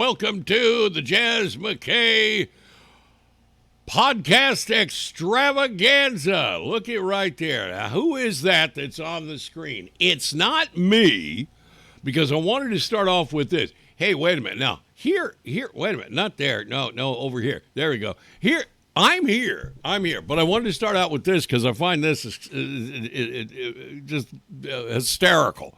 welcome to the Jaz McKay Podcast Extravaganza. Look it right there. Now, who is that that's on the screen? It's not me, because I wanted to start off with this. Hey, wait a minute. Now, here, wait a minute. Not there. No, over here. There we go. I'm here. But I wanted to start out with this because I find this just hysterical.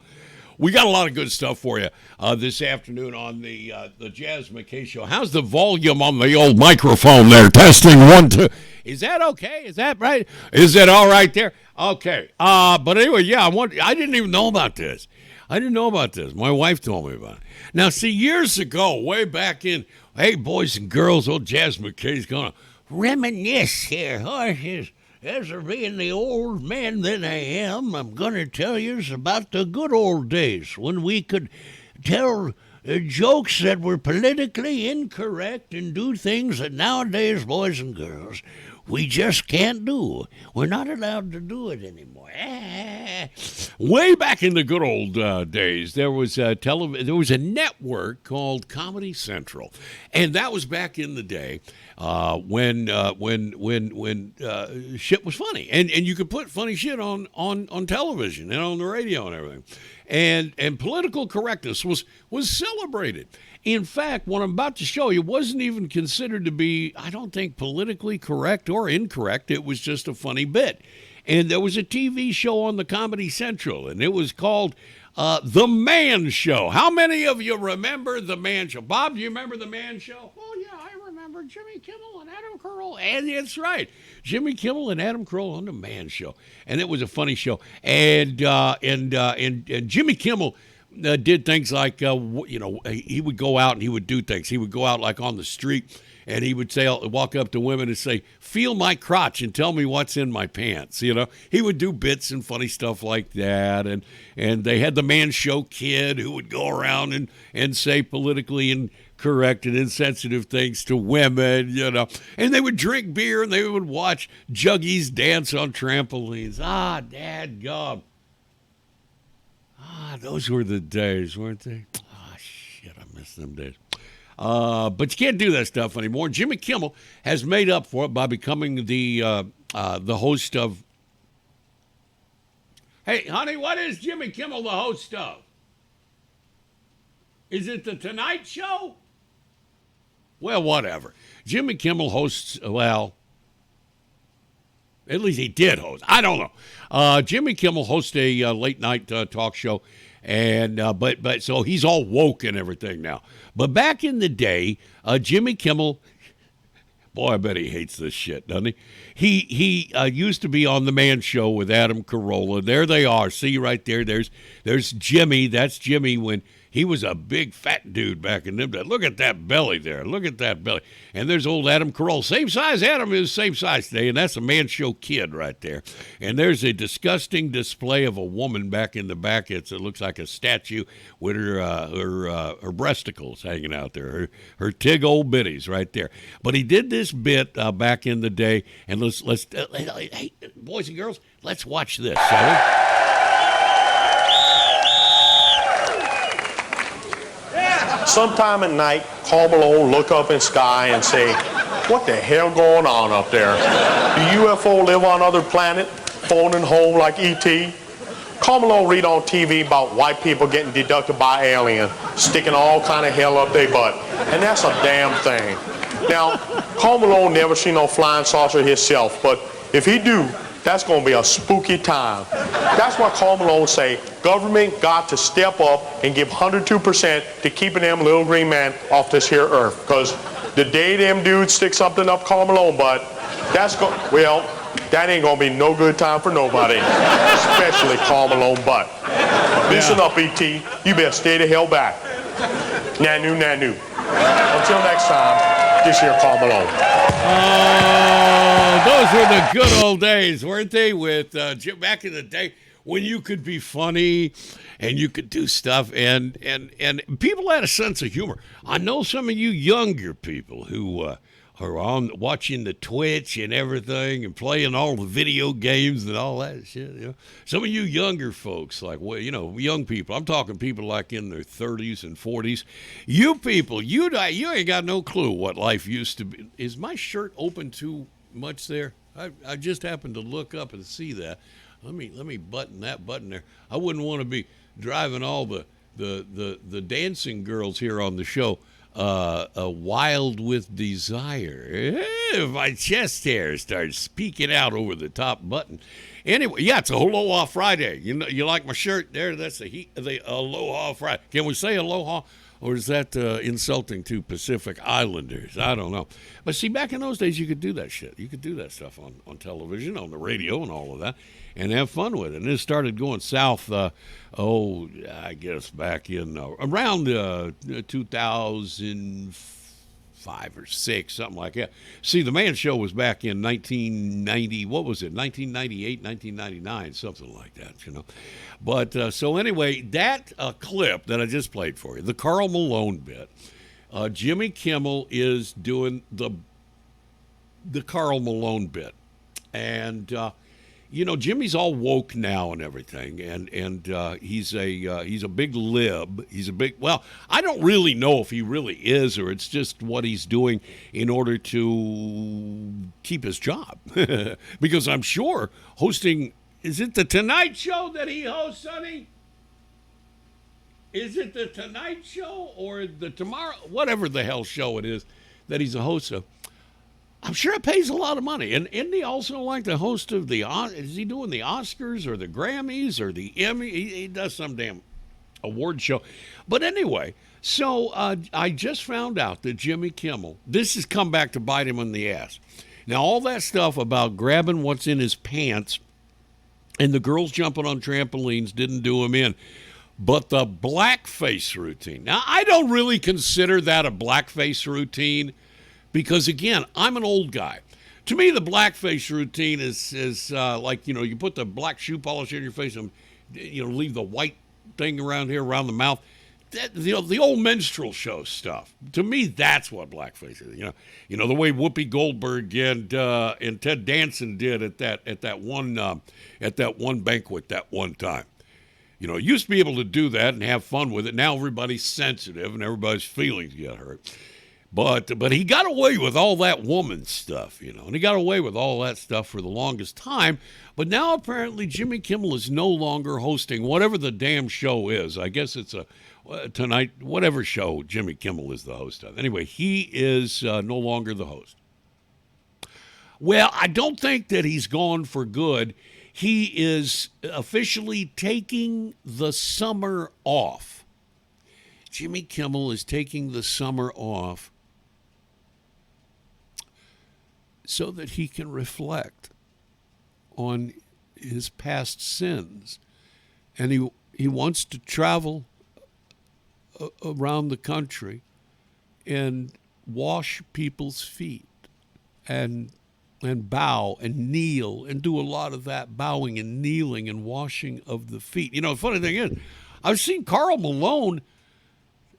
We got a lot of good stuff for you this afternoon on the Jaz McKay Show. How's the volume on the old microphone there? Testing 1, 2. Is that okay? Is that right? Is it all right there? Okay. But anyway, yeah, I didn't even know about this. My wife told me about it. Now, see, years ago, way back in, hey, boys and girls, old Jaz McKay's going to reminisce here, horses. As for being the old man that I am, I'm going to tell you about the good old days when we could tell jokes that were politically incorrect and do things that nowadays, boys and girls, we just can't do. We're not allowed to do it anymore. Way back in the good old days, there was a network called Comedy Central, and that was back in the day when shit was funny, and you could put funny shit on television and on the radio and everything, and political correctness was celebrated. In fact, what I'm about to show you wasn't even considered to be, I don't think, politically correct or incorrect. It was just a funny bit. And there was a TV show on the Comedy Central, and it was called The Man Show. How many of you remember The Man Show? Bob, do you remember The Man Show? Oh, yeah, I remember Jimmy Kimmel and Adam Carolla. And that's right, Jimmy Kimmel and Adam Carolla on The Man Show. And it was a funny show. And Jimmy Kimmel did things like, he would go out and he would do things. He would go out like on the street and he would walk up to women and say, feel my crotch and tell me what's in my pants. He would do bits and funny stuff like that. And they had the Man Show Kid who would go around and say politically incorrect and insensitive things to women, and they would drink beer and they would watch juggies dance on trampolines. Dadgum. Those were the days, weren't they? Shit, I miss them days. But you can't do that stuff anymore. Jimmy Kimmel has made up for it by becoming the host of. Hey, honey, what is Jimmy Kimmel the host of? Is it the Tonight Show? Well, whatever. Jimmy Kimmel hosts, at least he did host. I don't know. Jimmy Kimmel hosts a late night talk show, and but so he's all woke and everything now. But back in the day, Jimmy Kimmel, boy, I bet he hates this shit, doesn't he? He used to be on the Man Show with Adam Carolla. There they are. See right there. There's Jimmy. That's Jimmy when he was a big fat dude back in them days. Look at that belly there. Look at that belly. And there's old Adam Carolla. Same size Adam is, same size today, and that's a Man Show Kid right there. And there's a disgusting display of a woman back in the back. It looks like a statue with her breasticles hanging out there, her tig old bitties right there. But he did this bit back in the day, and let's hey, boys and girls, let's watch this, shall we? Sometime at night, Carl Malone look up in the sky and say, what the hell going on up there? Do UFO live on other planet, phoning home like E.T.? Carl Malone read on TV about white people getting deducted by alien, sticking all kind of hell up their butt. And that's a damn thing. Now, Carl Malone never seen no flying saucer himself, but if he do, that's going to be a spooky time. That's why Carl Malone say government got to step up and give 102% to keeping them little green man off this here earth. Because the day them dudes stick something up Carl Malone butt, that ain't going to be no good time for nobody, especially Carl Malone butt. Listen up, E.T. You better stay the hell back. Nanu, nanu. Until next time, this here Carl Malone. Those were the good old days, weren't they? With back in the day when you could be funny and you could do stuff, and people had a sense of humor. I know some of you younger people who are on watching the Twitch and everything and playing all the video games and all that shit. You know? Some of you younger folks, like, well, you know, young people, I'm talking people like in their 30s and 40s. You people, you ain't got no clue what life used to be. Is my shirt open too much there? I just happened to look up and see that. Let me button that button there. I wouldn't want to be driving all the dancing girls here on the show wild with desire. My chest hair starts peeking out over the top button. Anyway, yeah, it's a Aloha Friday. You know, you like my shirt there? That's the Aloha Friday. Can we say aloha? Or is that insulting to Pacific Islanders? I don't know. But see, back in those days, you could do that shit. You could do that stuff on television, on the radio, and all of that, and have fun with it. And it started going south, I guess back in around 2005 or 6, something like that. See, the Man Show was back in 1990, what was it, 1998, 1999, something like that, you know. But so anyway, that clip that I just played for you, the Karl Malone bit, Jimmy Kimmel is doing the Karl Malone bit. And, you know, Jimmy's all woke now and everything, and he's a big lib. He's a big, well, I don't really know if he really is or it's just what he's doing in order to keep his job. Because I'm sure hosting, is it the Tonight Show that he hosts, honey? Is it the Tonight Show or the Tomorrow, whatever the hell show it is that he's a host of? I'm sure it pays a lot of money. And isn't he also like the host of is he doing the Oscars or the Grammys or the Emmy? He does some damn award show. But anyway, so I just found out that Jimmy Kimmel, this has come back to bite him in the ass. Now, all that stuff about grabbing what's in his pants and the girls jumping on trampolines didn't do him in. But the blackface routine. Now, I don't really consider that a blackface routine because, again, I'm an old guy. To me, the blackface routine is like, you know, you put the black shoe polish in your face and, you know, leave the white thing around here, around the mouth. You know, the old minstrel show stuff. To me, that's what blackface is. You know the way Whoopi Goldberg and Ted Danson did at that one banquet that one time. You know, used to be able to do that and have fun with it. Now everybody's sensitive and everybody's feelings get hurt. But he got away with all that woman stuff, you know, and he got away with all that stuff for the longest time. But now apparently Jimmy Kimmel is no longer hosting whatever the damn show is. I guess it's tonight, whatever show Jimmy Kimmel is the host of. Anyway, he is no longer the host. Well, I don't think that he's gone for good. He is officially taking the summer off. Jimmy Kimmel is taking the summer off so that he can reflect on his past sins. And he wants to travel around the country and wash people's feet and bow and kneel and do a lot of that bowing and kneeling and washing of the feet. You know, the funny thing is, I've seen Karl Malone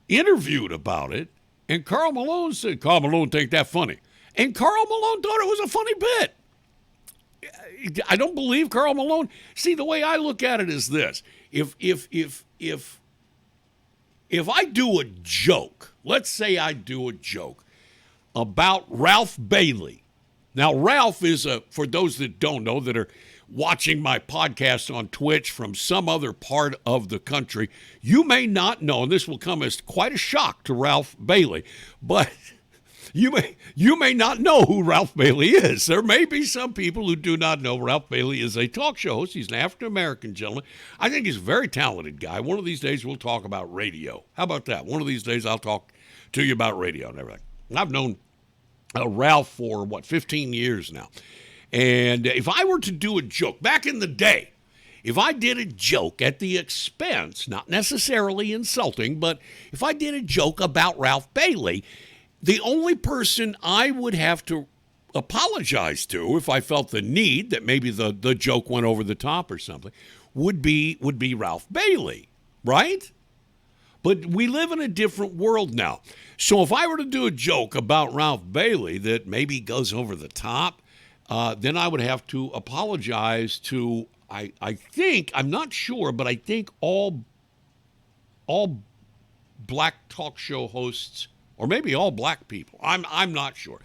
interviewed about it, and Karl Malone said, Karl Malone think that funny. And Karl Malone thought it was a funny bit. I don't believe Karl Malone. See, the way I look at it is this. If I do a joke, let's say I do a joke about Ralph Bailey. Now, Ralph is for those that don't know, that are watching my podcast on Twitch from some other part of the country, you may not know, and this will come as quite a shock to Ralph Bailey, but you may not know who Ralph Bailey is. There may be some people who do not know Ralph Bailey is a talk show host. He's an African-American gentleman. I think he's a very talented guy. One of these days we'll talk about radio. How about that? One of these days I'll talk to you about radio and everything. I've known Ralph for, 15 years now. And if I were to do a joke, back in the day, if I did a joke at the expense, not necessarily insulting, but if I did a joke about Ralph Bailey, the only person I would have to apologize to, if I felt the need that maybe the joke went over the top or something, would be Ralph Bailey, right? But we live in a different world now. So if I were to do a joke about Ralph Bailey that maybe goes over the top, then I would have to apologize to, I think, I'm not sure, but I think all black talk show hosts, or maybe all black people. I'm not sure.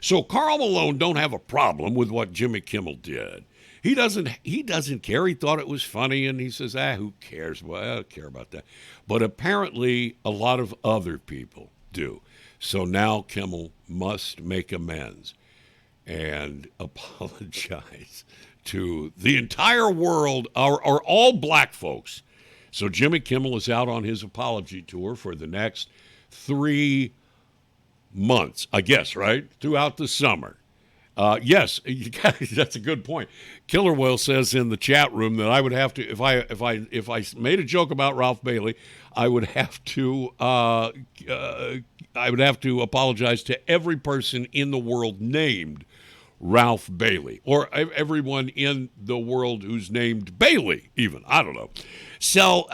So Karl Malone don't have a problem with what Jimmy Kimmel did. He doesn't care. He thought it was funny, and he says, who cares? Well, I don't care about that. But apparently a lot of other people do. So now Kimmel must make amends and apologize to the entire world, or all black folks. So Jimmy Kimmel is out on his apology tour for the next 3 months, I guess, right? Throughout the summer. Yes, that's a good point. Killer Whale says in the chat room that I would have to, if I made a joke about Ralph Bailey, I would have to apologize to every person in the world named Ralph Bailey, or everyone in the world who's named Bailey, even. I don't know. So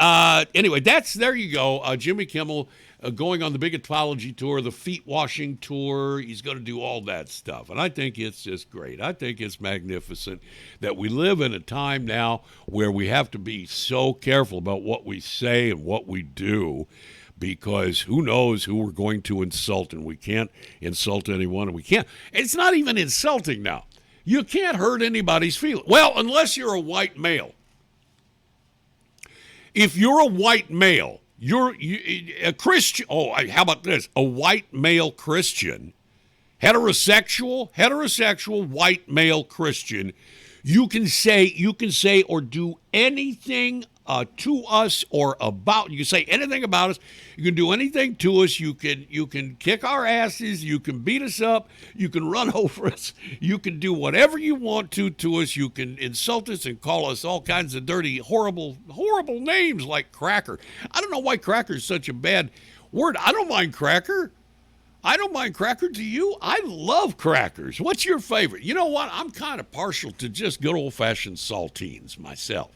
anyway, there you go. Jimmy Kimmel going on the big apology tour, the feet washing tour. He's going to do all that stuff. And I think it's just great. I think it's magnificent that we live in a time now where we have to be so careful about what we say and what we do, because who knows who we're going to insult, and we can't insult anyone, and we can't. It's not even insulting now. You can't hurt anybody's feelings. Well, unless you're a white male. If you're a white male, you're a Christian. Oh, how about this? A white male Christian, heterosexual white male Christian. You can say or do anything to us or about. You can say anything about us. You can do anything to us. You can kick our asses. You can beat us up. You can run over us. You can do whatever you want to us. You can insult us and call us all kinds of dirty, horrible names like cracker. I don't know why cracker is such a bad word. I don't mind cracker. Do you? I love crackers. What's your favorite? You know what? I'm kind of partial to just good old-fashioned saltines myself.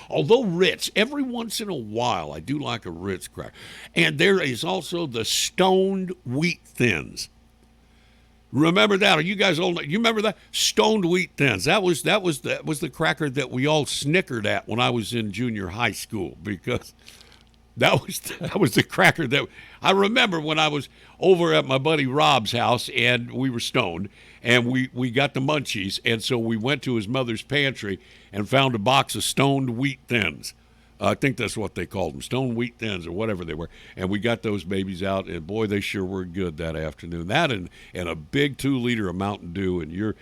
Although Ritz, every once in a while, I do like a Ritz cracker. And there is also the stoned wheat thins. Remember that? Are you guys old? You remember that? Stoned wheat thins. That was the cracker that we all snickered at when I was in junior high school, because that was the cracker that I remember when I was over at my buddy Rob's house, and we were stoned, and we got the munchies, and so we went to his mother's pantry and found a box of stoned wheat thins. I think that's what they called them, stoned wheat thins or whatever they were. And we got those babies out, and boy, they sure were good that afternoon. That and a big 2-liter of Mountain Dew, and you're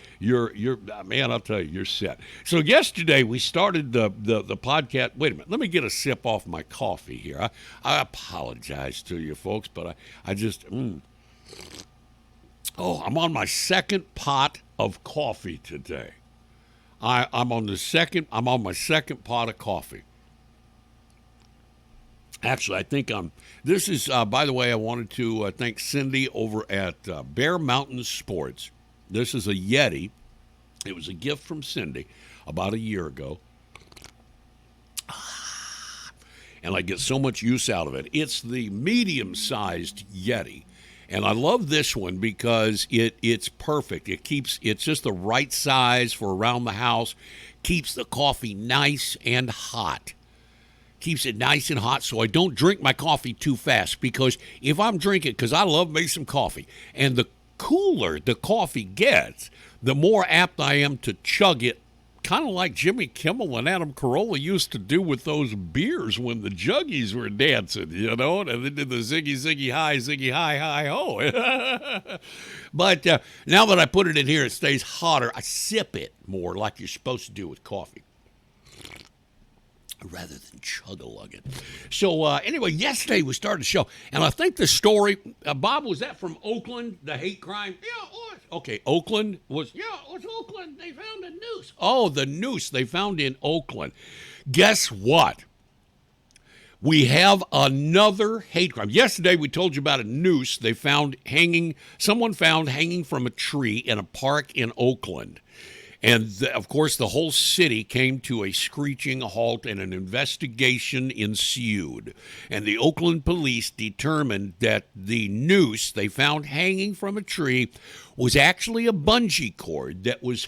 man, I'll tell you, you're set. So yesterday we started the podcast. Wait a minute, let me get a sip off my coffee here. I apologize to you folks, but I just I'm on my second pot of coffee today. I'm on my second pot of coffee. Actually, I think this is, by the way, I wanted to thank Cindy over at Bear Mountain Sports. This is a Yeti. It was a gift from Cindy about a year ago. And I get so much use out of it. It's the medium-sized Yeti. And I love this one because it's perfect. It's just the right size for around the house. Keeps the coffee nice and hot. Keeps it nice and hot so I don't drink my coffee too fast, because if I'm drinking, because I love me some coffee, and the cooler the coffee gets, the more apt I am to chug it, kind of like Jimmy Kimmel and Adam Carolla used to do with those beers when the juggies were dancing, and they did the ziggy hi ho. But now that I put it in here, it stays hotter. I sip it more like you're supposed to do with coffee, rather than chug-a-lug it. So anyway, yesterday we started the show, and I think the story, Bob, was that from Oakland, the hate crime? Yeah, it was. Okay, Oakland was, it was Oakland. They found a noose. Oh, the noose they found in Oakland. Guess what? We have another hate crime. Yesterday we told you about a noose someone found hanging from a tree in a park in Oakland. And, of course, the whole city came to a screeching halt and an investigation ensued. And the Oakland police determined that the noose they found hanging from a tree was actually a bungee cord that was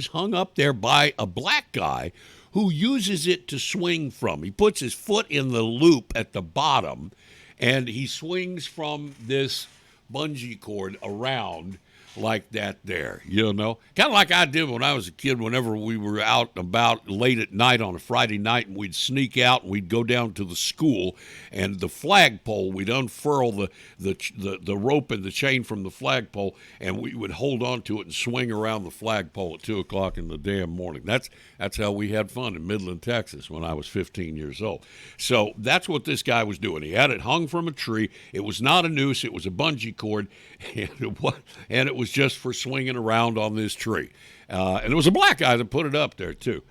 hung up there by a black guy who uses it to swing from. He puts his foot in the loop at the bottom, and he swings from this bungee cord around like that there, you know. Kind of like I did when I was a kid whenever we were out and about late at night on a Friday night, and we'd sneak out and we'd go down to the school, and the flagpole, we'd unfurl the rope and the chain from the flagpole, and we would hold on to it and swing around the flagpole at 2 o'clock in the damn morning. That's how we had fun in Midland, Texas when I was 15 years old. So that's what this guy was doing. He had it hung from a tree. It was not a noose. It was a bungee cord, and it was just for swinging around on this tree. And it was a black guy that put it up there, too.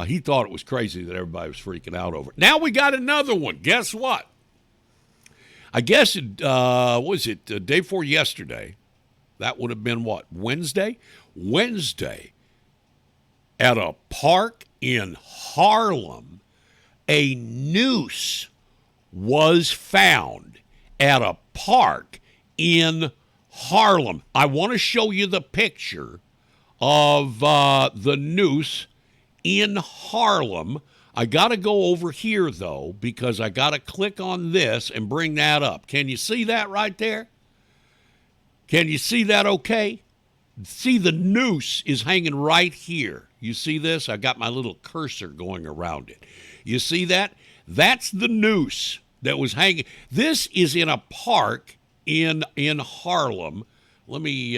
He thought it was crazy that everybody was freaking out over it. Now we got another one. Guess what? I guess the day before yesterday? That would have been what? Wednesday? Wednesday, at a park in Harlem, a noose was found at a park in Harlem. I want to show you the picture of the noose in Harlem. I got to go over here, though, because I got to click on this and bring that up. Can you see that right there? Can you see that okay? See, the noose is hanging right here. You see this? I got my little cursor going around it. You see that? That's the noose that was hanging. This is in a park in Harlem. Let me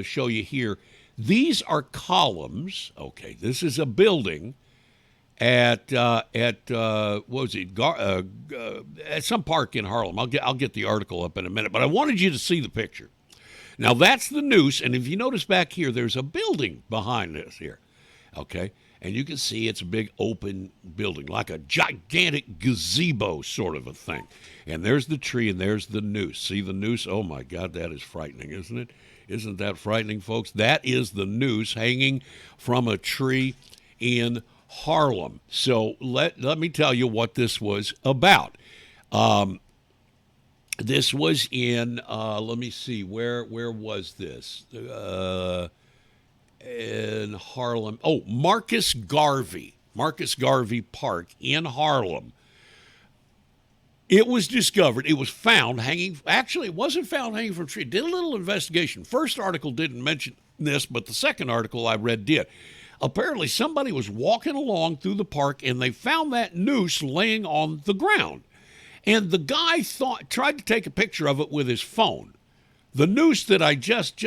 show you here. These are columns. Okay, this is a building at what was it? At some park in Harlem. I'll get the article up in a minute, but I wanted you to see the picture. Now that's the noose, and if you notice back here, there's a building behind this here. Okay, and you can see it's a big open building, like a gigantic gazebo sort of a thing. And there's the tree, and there's the noose. See the noose? Oh my God, that is frightening, isn't it? Isn't that frightening, folks? That is the noose hanging from a tree in Harlem. So let me tell you what this was about. This was in, let me see, where was this? In Harlem. Oh, Marcus Garvey Park in Harlem. It was discovered, it was found hanging, actually it wasn't found hanging from a tree. Did a little investigation. First article didn't mention this, but the second article I read did. Apparently somebody was walking along through the park and they found that noose laying on the ground. And the guy tried to take a picture of it with his phone. The noose that I just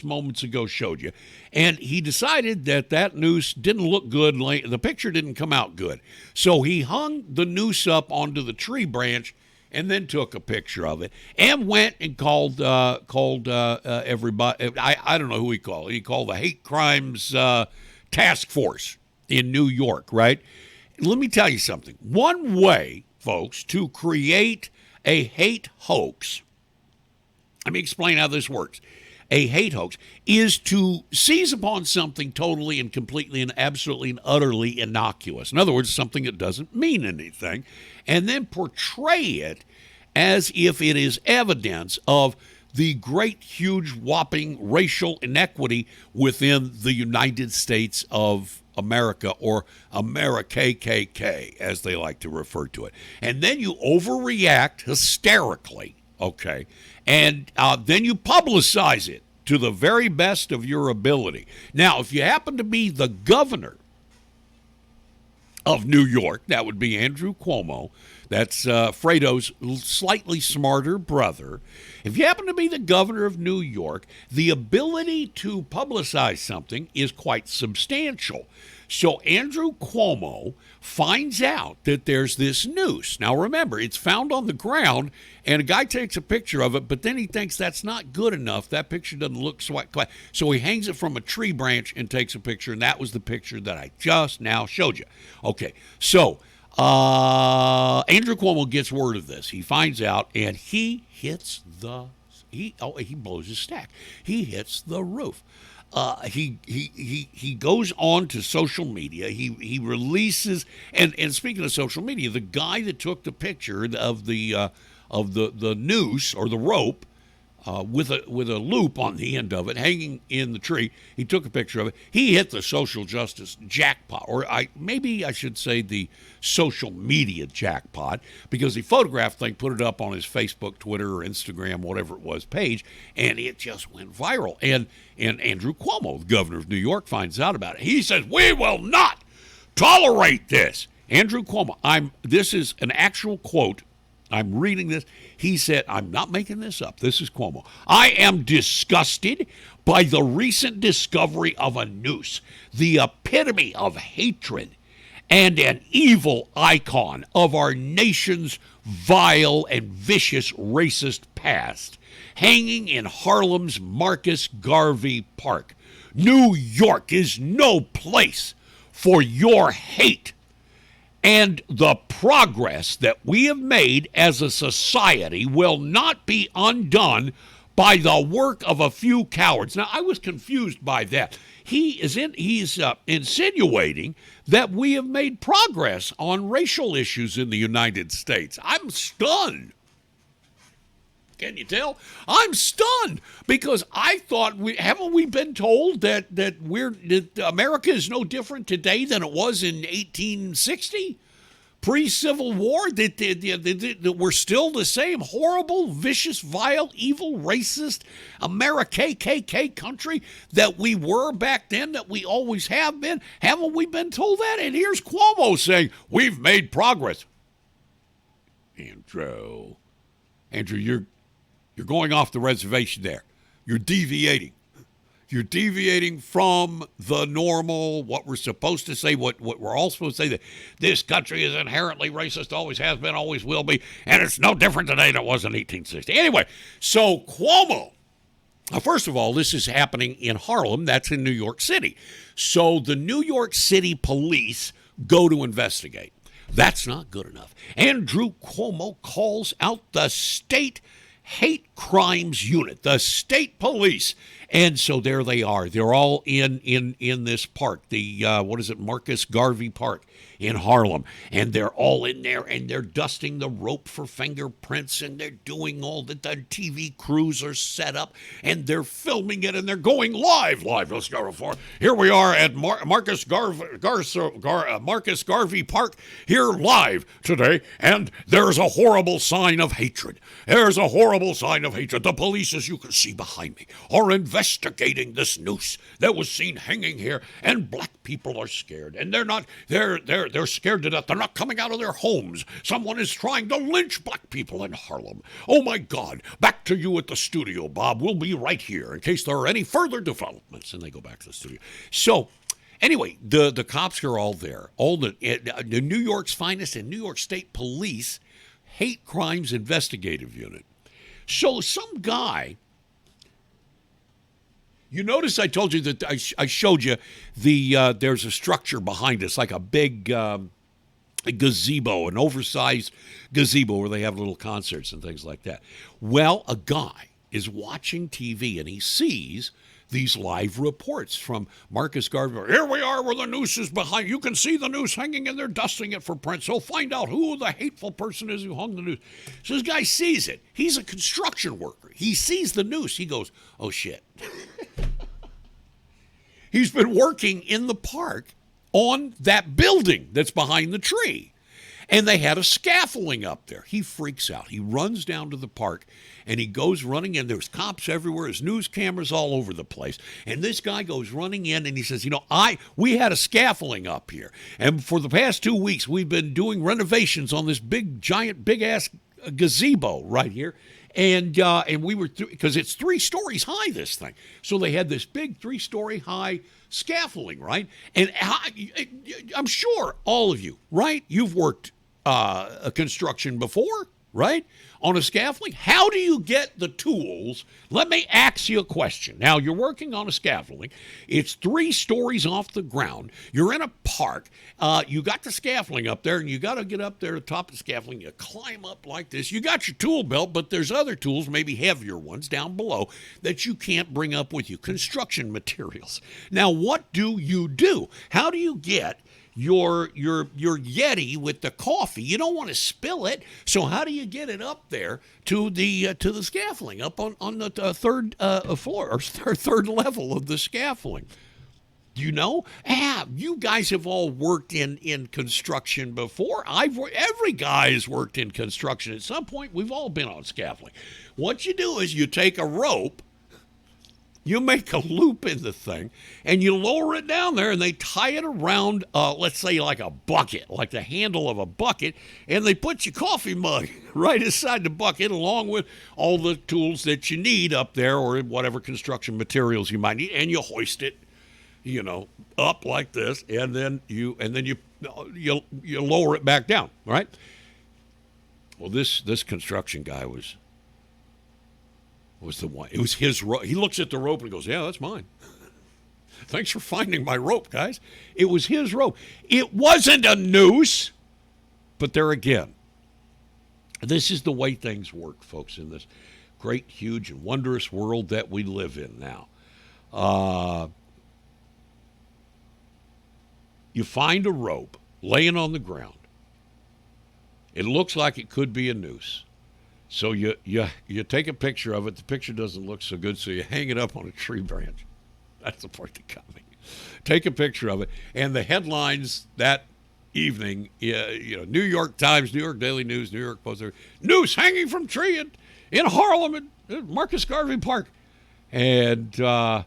moments ago showed you. And he decided that noose didn't look good. The picture didn't come out good. So he hung the noose up onto the tree branch and then took a picture of it and went and called everybody. I don't know who he called. He called the Hate Crimes Task Force in New York, right? Let me tell you something. One way, folks, to create a hate hoax, let me explain how this works. A hate hoax is to seize upon something totally and completely and absolutely and utterly innocuous. In other words, something that doesn't mean anything, and then portray it as if it is evidence of the great, huge, whopping racial inequity within the United States of America, or America-KKK, as they like to refer to it. And then you overreact hysterically, okay? And then you publicize it to the very best of your ability. Now, if you happen to be the governor of New York, that would be Andrew Cuomo. That's Fredo's slightly smarter brother. If you happen to be the governor of New York, the ability to publicize something is quite substantial. So Andrew Cuomo finds out that there's this noose. Now remember, it's found on the ground, and a guy takes a picture of it, but then he thinks that's not good enough. That picture doesn't look quite. So he hangs it from a tree branch and takes a picture, and that was the picture that I just now showed you. Okay, so Andrew Cuomo gets word of this. He finds out, and he hits the he blows his stack. He hits the roof. He goes on to social media. He releases, and speaking of social media, the guy that took the picture of the noose or the rope with a loop on the end of it hanging in the tree. He took a picture of it. He hit the social justice jackpot, or maybe I should say the social media jackpot, because he photographed the thing, put it up on his Facebook, Twitter, or Instagram, whatever it was, page, and it just went viral. And Andrew Cuomo, the governor of New York, finds out about it. He says, "We will not tolerate this." Andrew Cuomo, this is an actual quote. I'm reading this. He said, I'm not making this up. This is Cuomo. "I am disgusted by the recent discovery of a noose, the epitome of hatred and an evil icon of our nation's vile and vicious racist past, hanging in Harlem's Marcus Garvey Park. New York is no place for your hate. And the progress that we have made as a society will not be undone by the work of a few cowards." Now, I was confused by that. He's insinuating that we have made progress on racial issues in the United States. I'm stunned. Can you tell? I'm stunned, because I thought haven't we been told that America is no different today than it was in 1860, pre-Civil War, that we're still the same horrible, vicious, vile, evil, racist KKK country that we were back then, that we always have been? Haven't we been told that? And here's Cuomo saying we've made progress. Andrew, you're going off the reservation there. You're deviating. You're deviating from the normal, what we're supposed to say, what we're all supposed to say, that this country is inherently racist, always has been, always will be, and it's no different today than it was in 1860. Anyway, so Cuomo, first of all, this is happening in Harlem. That's in New York City. So the New York City police go to investigate. That's not good enough. Andrew Cuomo calls out the state hate crimes unit, the state police. And so there they are. They're all in this park, the Marcus Garvey Park in Harlem. And they're all in there, and they're dusting the rope for fingerprints, and they're doing all the TV crews are set up, and they're filming it, and they're going live. Let's go for it. Here we are at Marcus Garvey Park, here live today, and there's a horrible sign of hatred. There's a horrible sign of hatred. The police, as you can see behind me, are investigating this noose that was seen hanging here, and black people are scared, and they're scared to death. They're not coming out of their homes. Someone is trying to lynch black people in Harlem. Oh my God. Back to you at the studio, Bob. We'll be right here in case there are any further developments. And they go back to the studio. So anyway, the cops are all there. All the New York's finest and New York State Police Hate Crimes Investigative Unit. So some guy, you notice I told you that I showed you there's a structure behind us, like a big gazebo, an oversized gazebo where they have little concerts and things like that. Well, a guy is watching TV and he sees these live reports from Marcus Garvey. Here we are where the noose is behind. You can see the noose hanging and they're dusting it for prints. So find out who the hateful person is who hung the noose. So this guy sees it. He's a construction worker. He sees the noose. He goes, oh, shit. He's been working in the park on that building that's behind the tree. And they had a scaffolding up there. He freaks out. He runs down to the park, and he goes running in. There's cops everywhere. There's news cameras all over the place. And this guy goes running in, and he says, we had a scaffolding up here. And for the past 2 weeks, we've been doing renovations on this big-ass gazebo right here. And we were, because it's 3 stories high, this thing. So they had this big 3-story high scaffolding, right? And I'm sure all of you, right? You've worked a construction before, right? on a scaffolding? How do you get the tools? Let me ask you a question. Now, you're working on a scaffolding. It's 3 stories off the ground. You're in a park. You got the scaffolding up there, and you got to get up there to the top of the scaffolding. You climb up like this. You got your tool belt, but there's other tools, maybe heavier ones down below, that you can't bring up with you. Construction materials. Now, what do you do? How do you get your Yeti with the coffee? You don't want to spill it, so how do you get it up there to the scaffolding, up on the third floor or third level of the scaffolding? Do you know? You guys have all worked in construction before. Every guy has worked in construction at some point. We've all been on scaffolding. What you do is you take a rope. You make a loop in the thing, and you lower it down there, and they tie it around, let's say, like a bucket, like the handle of a bucket, and they put your coffee mug right inside the bucket, along with all the tools that you need up there, or whatever construction materials you might need, and you hoist it, up like this, and then you lower it back down, right? Well, this construction guy was the one. It was his rope. He looks at the rope and goes, yeah, that's mine. Thanks for finding my rope, guys. It was his rope. It wasn't a noose. But there again, this is the way things work, folks, in this great, huge, and wondrous world that we live in now. You find a rope laying on the ground. It looks like it could be a noose. So you take a picture of it. The picture doesn't look so good, so you hang it up on a tree branch. That's the part that got me. Take a picture of it. And the headlines that evening, New York Times, New York Daily News, New York Post, noose hanging from tree in Harlem at Marcus Garvey Park. And the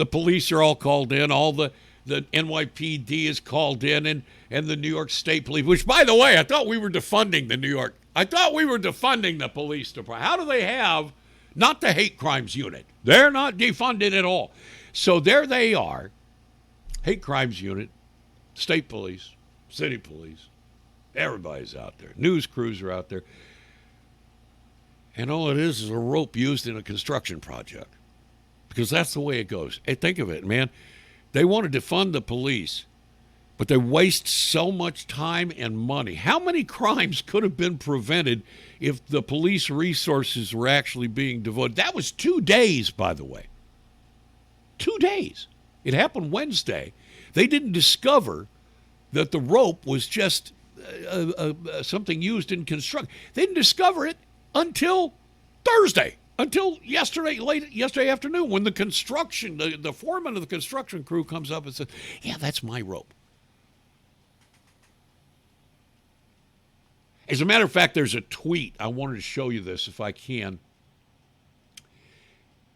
police are all called in. All the NYPD is called in, and the New York State Police, which, by the way, I thought we were defunding the police department. How do they have not the hate crimes unit? They're not defunded at all. So there they are, hate crimes unit, state police, city police, everybody's out there. News crews are out there. And all it is a rope used in a construction project. Because that's the way it goes. Hey, think of it, man. They want to defund the police, but they waste so much time and money. How many crimes could have been prevented if the police resources were actually being devoted? That was 2 days, by the way. 2 days. It happened Wednesday. They didn't discover that the rope was just something used in construction. They didn't discover it until Thursday. Until late yesterday afternoon, when the foreman of the construction crew comes up and says, yeah, that's my rope. As a matter of fact, there's a tweet. I wanted to show you this if I can.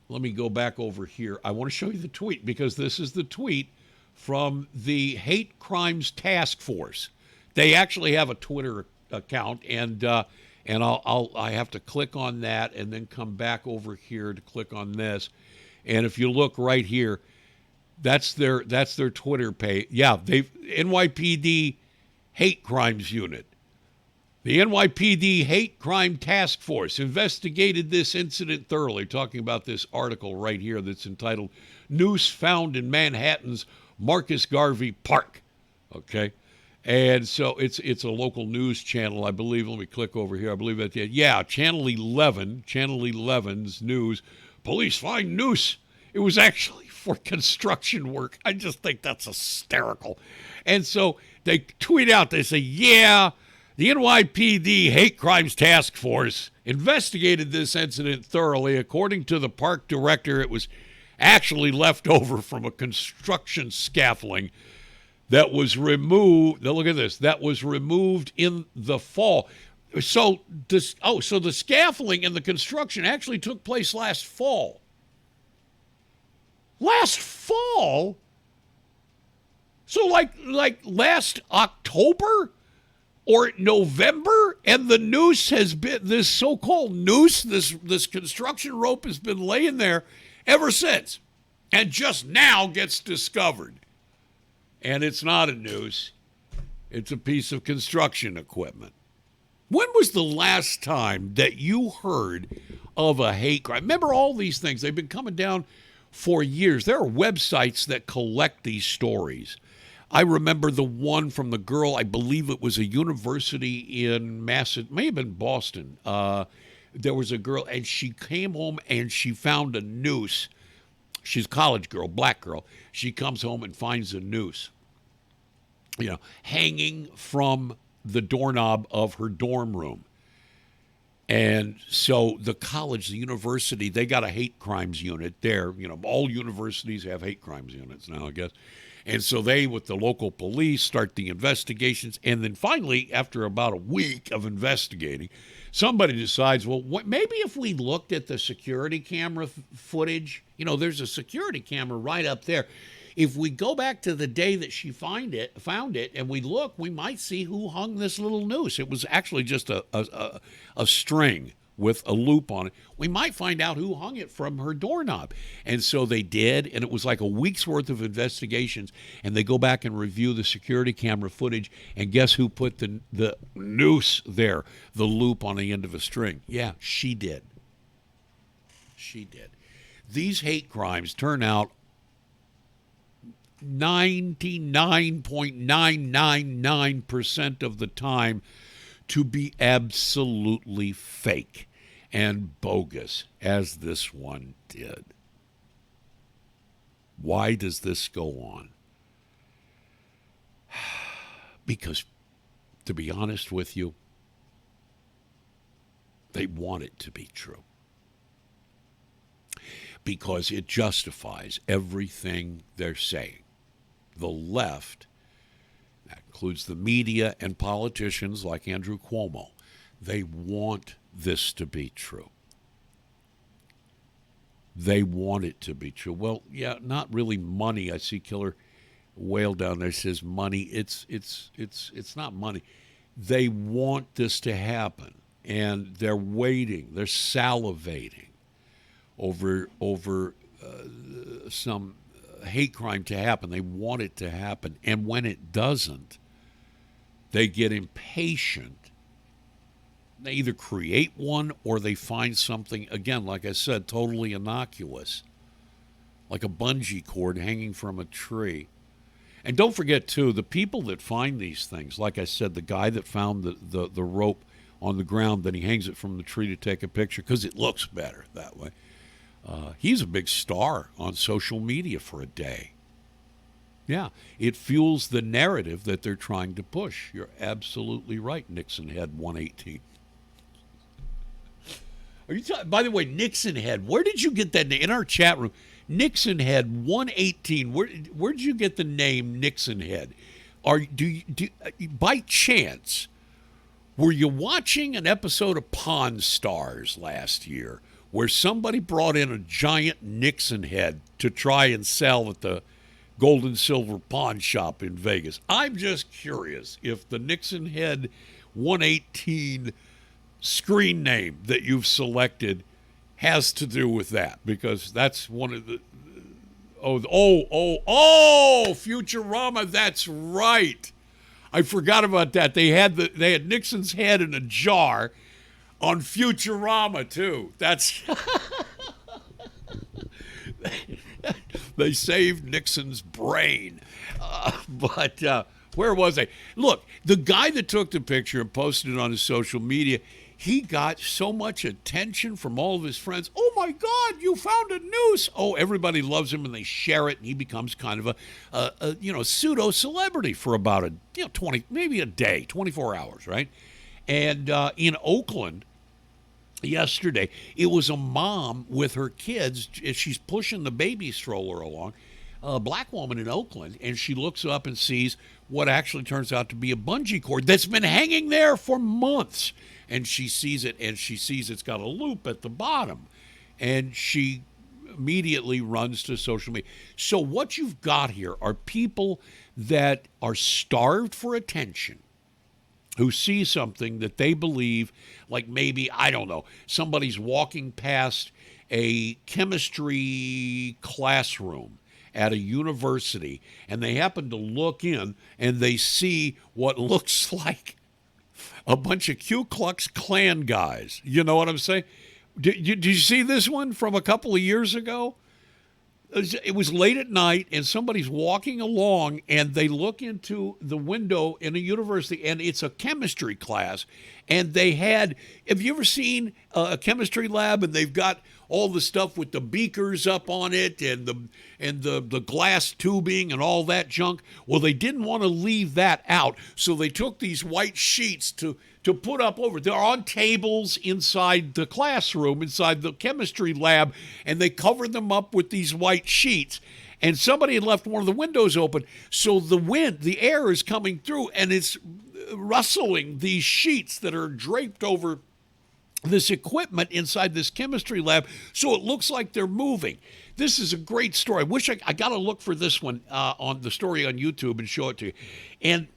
Let me go back over here. I want to show you the tweet because this is the tweet from the Hate Crimes Task Force. They actually have a Twitter account, and I have to click on that and then come back over here to click on this. And if you look right here, that's their Twitter page. Yeah, NYPD Hate Crimes Unit. The NYPD Hate Crime Task Force investigated this incident thoroughly, talking about this article right here that's entitled Noose Found in Manhattan's Marcus Garvey Park. Okay? And so it's a local news channel, I believe. Let me click over here. I believe that's it. Yeah, Channel 11's news. Police find noose. It was actually for construction work. I just think that's hysterical. And so they tweet out, they say, yeah, the NYPD Hate Crimes Task Force investigated this incident thoroughly. According to the park director, it was actually left over from a construction scaffolding that was removed. Now look at this. That was removed in the fall. So the scaffolding and the construction actually took place last fall. Last fall? So like last October or November, and the noose has been, this so-called noose, this construction rope has been laying there ever since, and just now gets discovered. And it's not a noose. It's a piece of construction equipment. When was the last time that you heard of a hate crime? Remember all these things. They've been coming down for years. There are websites that collect these stories. I remember the one from the girl, I believe it was a university in Massachusetts, may have been Boston. There was a girl, and she came home and she found a noose. She's a college girl, black girl. She comes home and finds a noose, hanging from the doorknob of her dorm room. And so the college, the university, they got a hate crimes unit there. All universities have hate crimes units now, I guess. And so they, with the local police, start the investigations. And then finally, after about a week of investigating, somebody decides, well, maybe if we looked at the security camera footage, there's a security camera right up there. If we go back to the day that she found it, and we look, we might see who hung this little noose. It was actually just a string with a loop on it. We might find out who hung it from her doorknob. And so they did, and it was like a week's worth of investigations, and they go back and review the security camera footage, and guess who put the noose there, the loop on the end of a string? Yeah, she did. She did. These hate crimes turn out 99.999% of the time to be absolutely fake and bogus, as this one did. Why does this go on? Because, to be honest with you, they want it to be true. Because it justifies everything they're saying. The left, that includes the media and politicians like Andrew Cuomo, they want this to be true. They want it to be true. Well, yeah, not really money. I see Killer Whale down there says money. It's not money. They want this to happen, and they're waiting. They're salivating over some hate crime to happen. They want it to happen, and when it doesn't, they get impatient. They either create one or they find something, again, like I said, totally innocuous, like a bungee cord hanging from a tree. And don't forget, too, the people that find these things, like I said, the guy that found the rope on the ground, then he hangs it from the tree to take a picture because it looks better that way. He's a big star on social media for a day. Yeah, it fuels the narrative that they're trying to push. You're absolutely right, Nixon Head 118. By the way, Nixon Head, where did you get that name? In our chat room, Nixon Head 118. Where did you get the name Nixon Head? By chance, were you watching an episode of Pawn Stars last year where somebody brought in a giant Nixon head to try and sell at the gold and silver pawn shop in Vegas? I'm just curious if the Nixon Head 118 screen name that you've selected has to do with that, because that's one of the Futurama, that's right. I forgot about that. They had Nixon's head in a jar on Futurama too. That's they saved Nixon's brain. But where was I? Look, the guy that took the picture and posted it on his social media, he got so much attention from all of his friends. Oh my God, you found a noose. Oh, everybody loves him and they share it, and he becomes kind of a pseudo celebrity for about 20, maybe a day, 24 hours, right? And in Oakland yesterday, it was a mom with her kids. She's pushing the baby stroller along, a black woman in Oakland, and she looks up and sees what actually turns out to be a bungee cord that's been hanging there for months. And she sees it, and she sees it's got a loop at the bottom. And she immediately runs to social media. So what you've got here are people that are starved for attention, who see something that they believe, like maybe, I don't know, somebody's walking past a chemistry classroom at a university, and they happen to look in, and they see what looks like a bunch of Ku Klux Klan guys. You know what I'm saying? Did you see this one from a couple of years ago? It was late at night, and somebody's walking along, and they look into the window in a university, and it's a chemistry class. And they have you ever seen a chemistry lab, and they've got all the stuff with the beakers up on it and the glass tubing and all that junk? Well, they didn't want to leave that out, so they took these white sheets to put up over. They're on tables inside the classroom, inside the chemistry lab, and they covered them up with these white sheets. And somebody had left one of the windows open, so the air is coming through, and it's rustling these sheets that are draped over this equipment inside this chemistry lab, so it looks like they're moving. This is a great story. I wish I got to look for this one on the story on YouTube and show it to you. And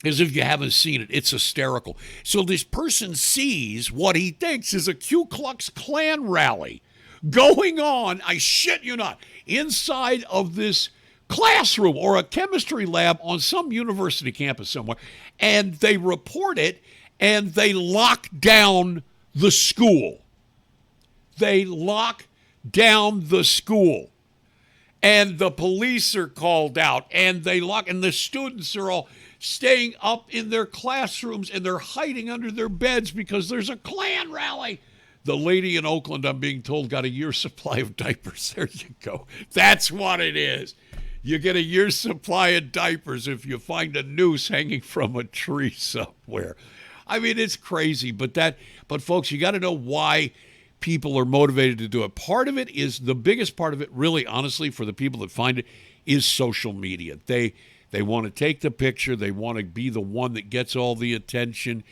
as if you haven't seen it, it's hysterical. So this person sees what he thinks is a Ku Klux Klan rally going on, I shit you not, inside of this classroom or a chemistry lab on some university campus somewhere. And they report it, and they lock down the school. They lock down the school. And the police are called out, and and the students are all staying up in their classrooms, and they're hiding under their beds because there's a Klan rally. The lady in Oakland, I'm being told, got a year's supply of diapers. There you go. That's what it is. You get a year's supply of diapers if you find a noose hanging from a tree somewhere. I mean, it's crazy, but folks, you got to know why people are motivated to do it. Part of it is, the biggest part of it, really, honestly, for the people that find it, is social media. They want to take the picture. They want to be the one that gets all the attention.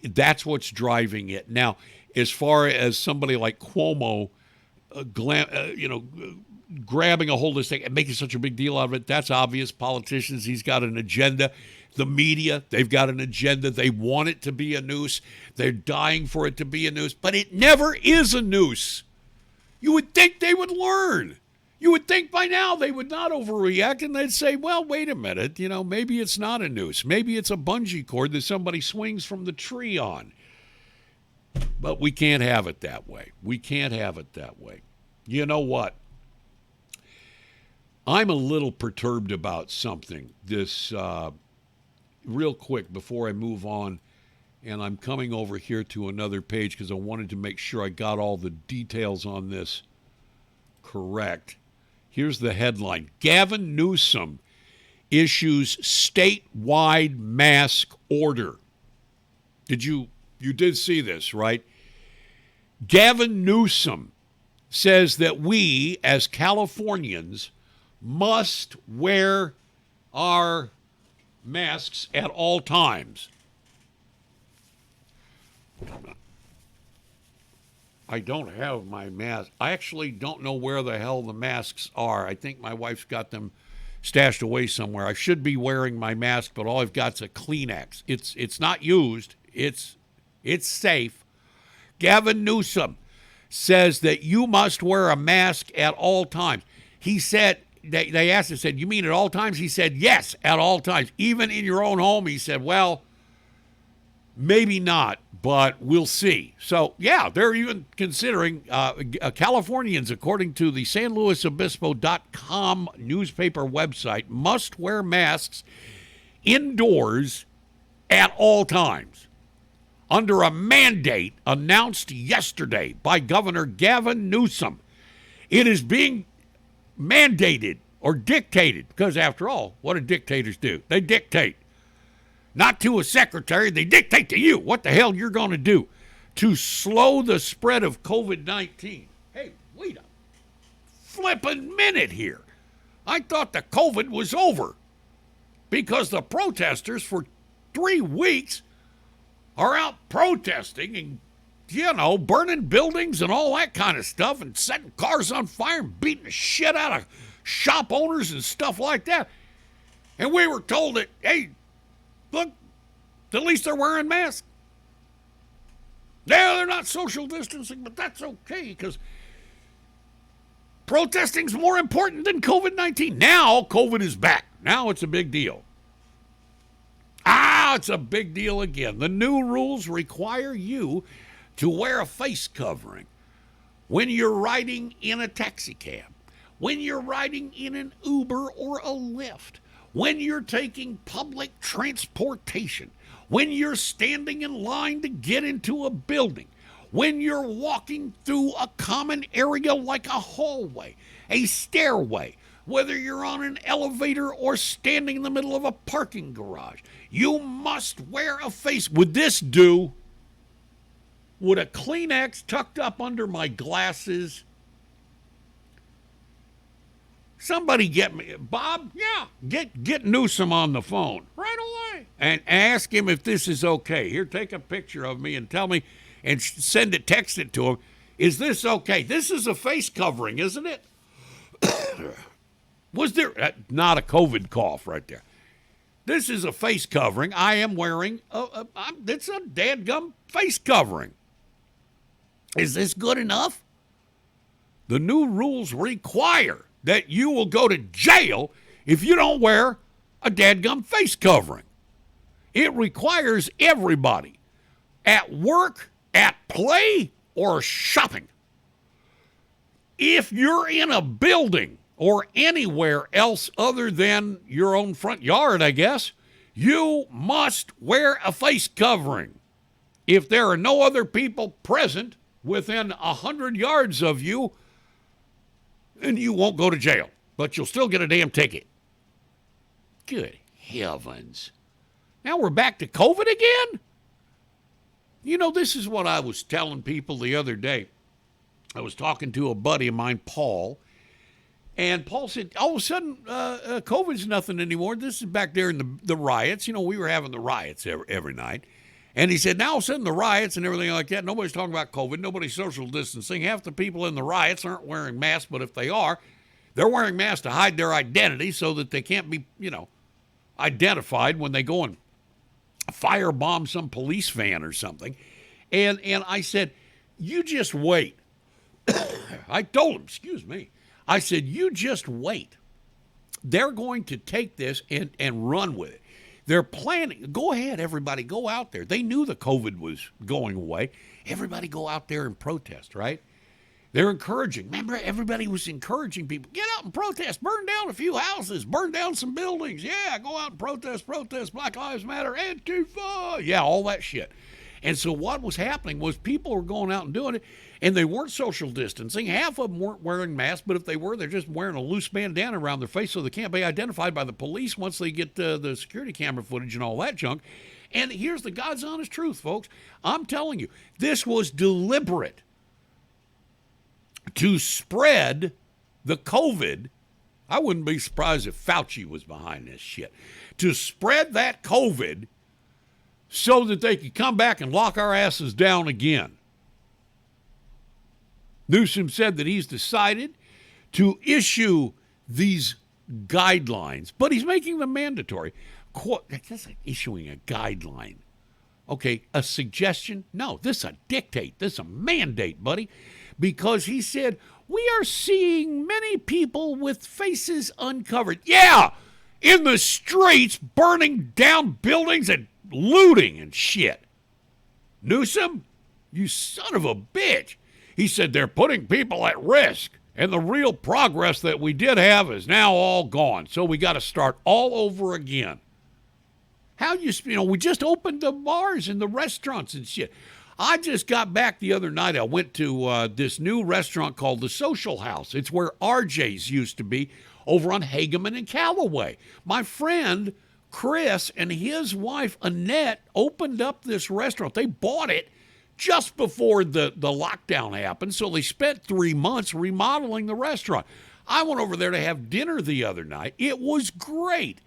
That's what's driving it. Now, as far as somebody like Cuomo, grabbing a hold of this thing and making such a big deal out of it, that's obvious. Politicians, he's got an agenda. The media, they've got an agenda. They want it to be a noose. They're dying for it to be a noose, but it never is a noose. You would think they would learn. You would think by now they would not overreact, and they'd say, well, wait a minute, maybe it's not a noose. Maybe it's a bungee cord that somebody swings from the tree on. But we can't have it that way. We can't have it that way. You know what? I'm a little perturbed about something. This, real quick before I move on, and I'm coming over here to another page because I wanted to make sure I got all the details on this correct. Here's the headline. Gavin Newsom issues statewide mask order. You did see this, right? Gavin Newsom says that we, as Californians, must wear our masks at all times. I don't have my mask. I actually don't know where the hell the masks are. I think my wife's got them stashed away somewhere. I should be wearing my mask, but all I've got is a Kleenex. It's not used. It's safe. Gavin Newsom says that you must wear a mask at all times. He said, they asked him, said, you mean at all times? He said, yes, at all times. Even in your own home, he said, well, maybe not, but we'll see. So, yeah, they're even considering, Californians, according to the SanLuisObispo.com newspaper website, must wear masks indoors at all times under a mandate announced yesterday by Governor Gavin Newsom. It is being mandated or dictated, because after all, what do dictators do? They dictate. Not to a secretary, they dictate to you what the hell you're going to do to slow the spread of COVID-19. Hey, wait a flippin' minute here. I thought the COVID was over because the protesters for 3 weeks are out protesting and, burning buildings and all that kind of stuff and setting cars on fire and beating the shit out of shop owners and stuff like that. And we were told that, hey, look, at least they're wearing masks. Yeah, they're not social distancing, but that's okay because protesting's more important than COVID-19. Now COVID is back. Now it's a big deal. Now it's a big deal again. The new rules require you to wear a face covering when you're riding in a taxi cab, when you're riding in an Uber or a Lyft, when you're taking public transportation, when you're standing in line to get into a building, when you're walking through a common area like a hallway, a stairway, whether you're on an elevator or standing in the middle of a parking garage, you must wear a face. Would this do? Would a Kleenex tucked up under my glasses? Somebody get me, Bob, get Newsom on the phone right away and ask him if this is okay. Here, take a picture of me and tell me, and text it to him. Is this okay? This is a face covering, isn't it? Was there, not a COVID cough right there. This is a face covering. I am wearing, it's a dadgum face covering. Is this good enough? The new rules require that you will go to jail if you don't wear a dadgum face covering. It requires everybody at work, at play, or shopping. If you're in a building or anywhere else other than your own front yard, I guess, you must wear a face covering. If there are no other people present within 100 yards of you, and you won't go to jail, but you'll still get a damn ticket. Good heavens. Now we're back to COVID again? You know, this is what I was telling people the other day. I was talking to a buddy of mine, Paul, and Paul said, all of a sudden, COVID's nothing anymore. This is back there in the riots. You know, we were having the riots every night. And he said, now all of a sudden the riots and everything like that, nobody's talking about COVID, nobody's social distancing. Half the people in the riots aren't wearing masks, but if they are, they're wearing masks to hide their identity so that they can't be, identified when they go and firebomb some police van or something. And I said, you just wait. I told him, excuse me. I said, you just wait. They're going to take this and run with it. They're planning. Go ahead, everybody. Go out there. They knew the COVID was going away. Everybody go out there and protest, right? They're encouraging. Remember, everybody was encouraging people. Get out and protest. Burn down a few houses. Burn down some buildings. Yeah, go out and protest. Black Lives Matter. Antifa. Yeah, all that shit. And so what was happening was people were going out and doing it, and they weren't social distancing. Half of them weren't wearing masks, but if they were, they're just wearing a loose bandana around their face so they can't be identified by the police once they get the security camera footage and all that junk. And here's the God's honest truth, folks. I'm telling you, this was deliberate to spread the COVID. I wouldn't be surprised if Fauci was behind this shit. To spread that COVID so that they could come back and lock our asses down again. Newsom said that he's decided to issue these guidelines, but he's making them mandatory. That's like issuing a guideline. Okay, a suggestion? No, this is a dictate. This is a mandate, buddy. Because he said, we are seeing many people with faces uncovered. Yeah, in the streets, burning down buildings and looting and shit. Newsom, you son of a bitch. He said they're putting people at risk, and the real progress that we did have is now all gone. So we got to start all over again. We just opened the bars and the restaurants and shit. I just got back the other night. I went to this new restaurant called the Social House. It's where RJ's used to be over on Hageman and Callaway. My friend Chris and his wife Annette opened up this restaurant. They bought it just before the lockdown happened, so they spent 3 months remodeling the restaurant. I went over there to have dinner the other night. It was great.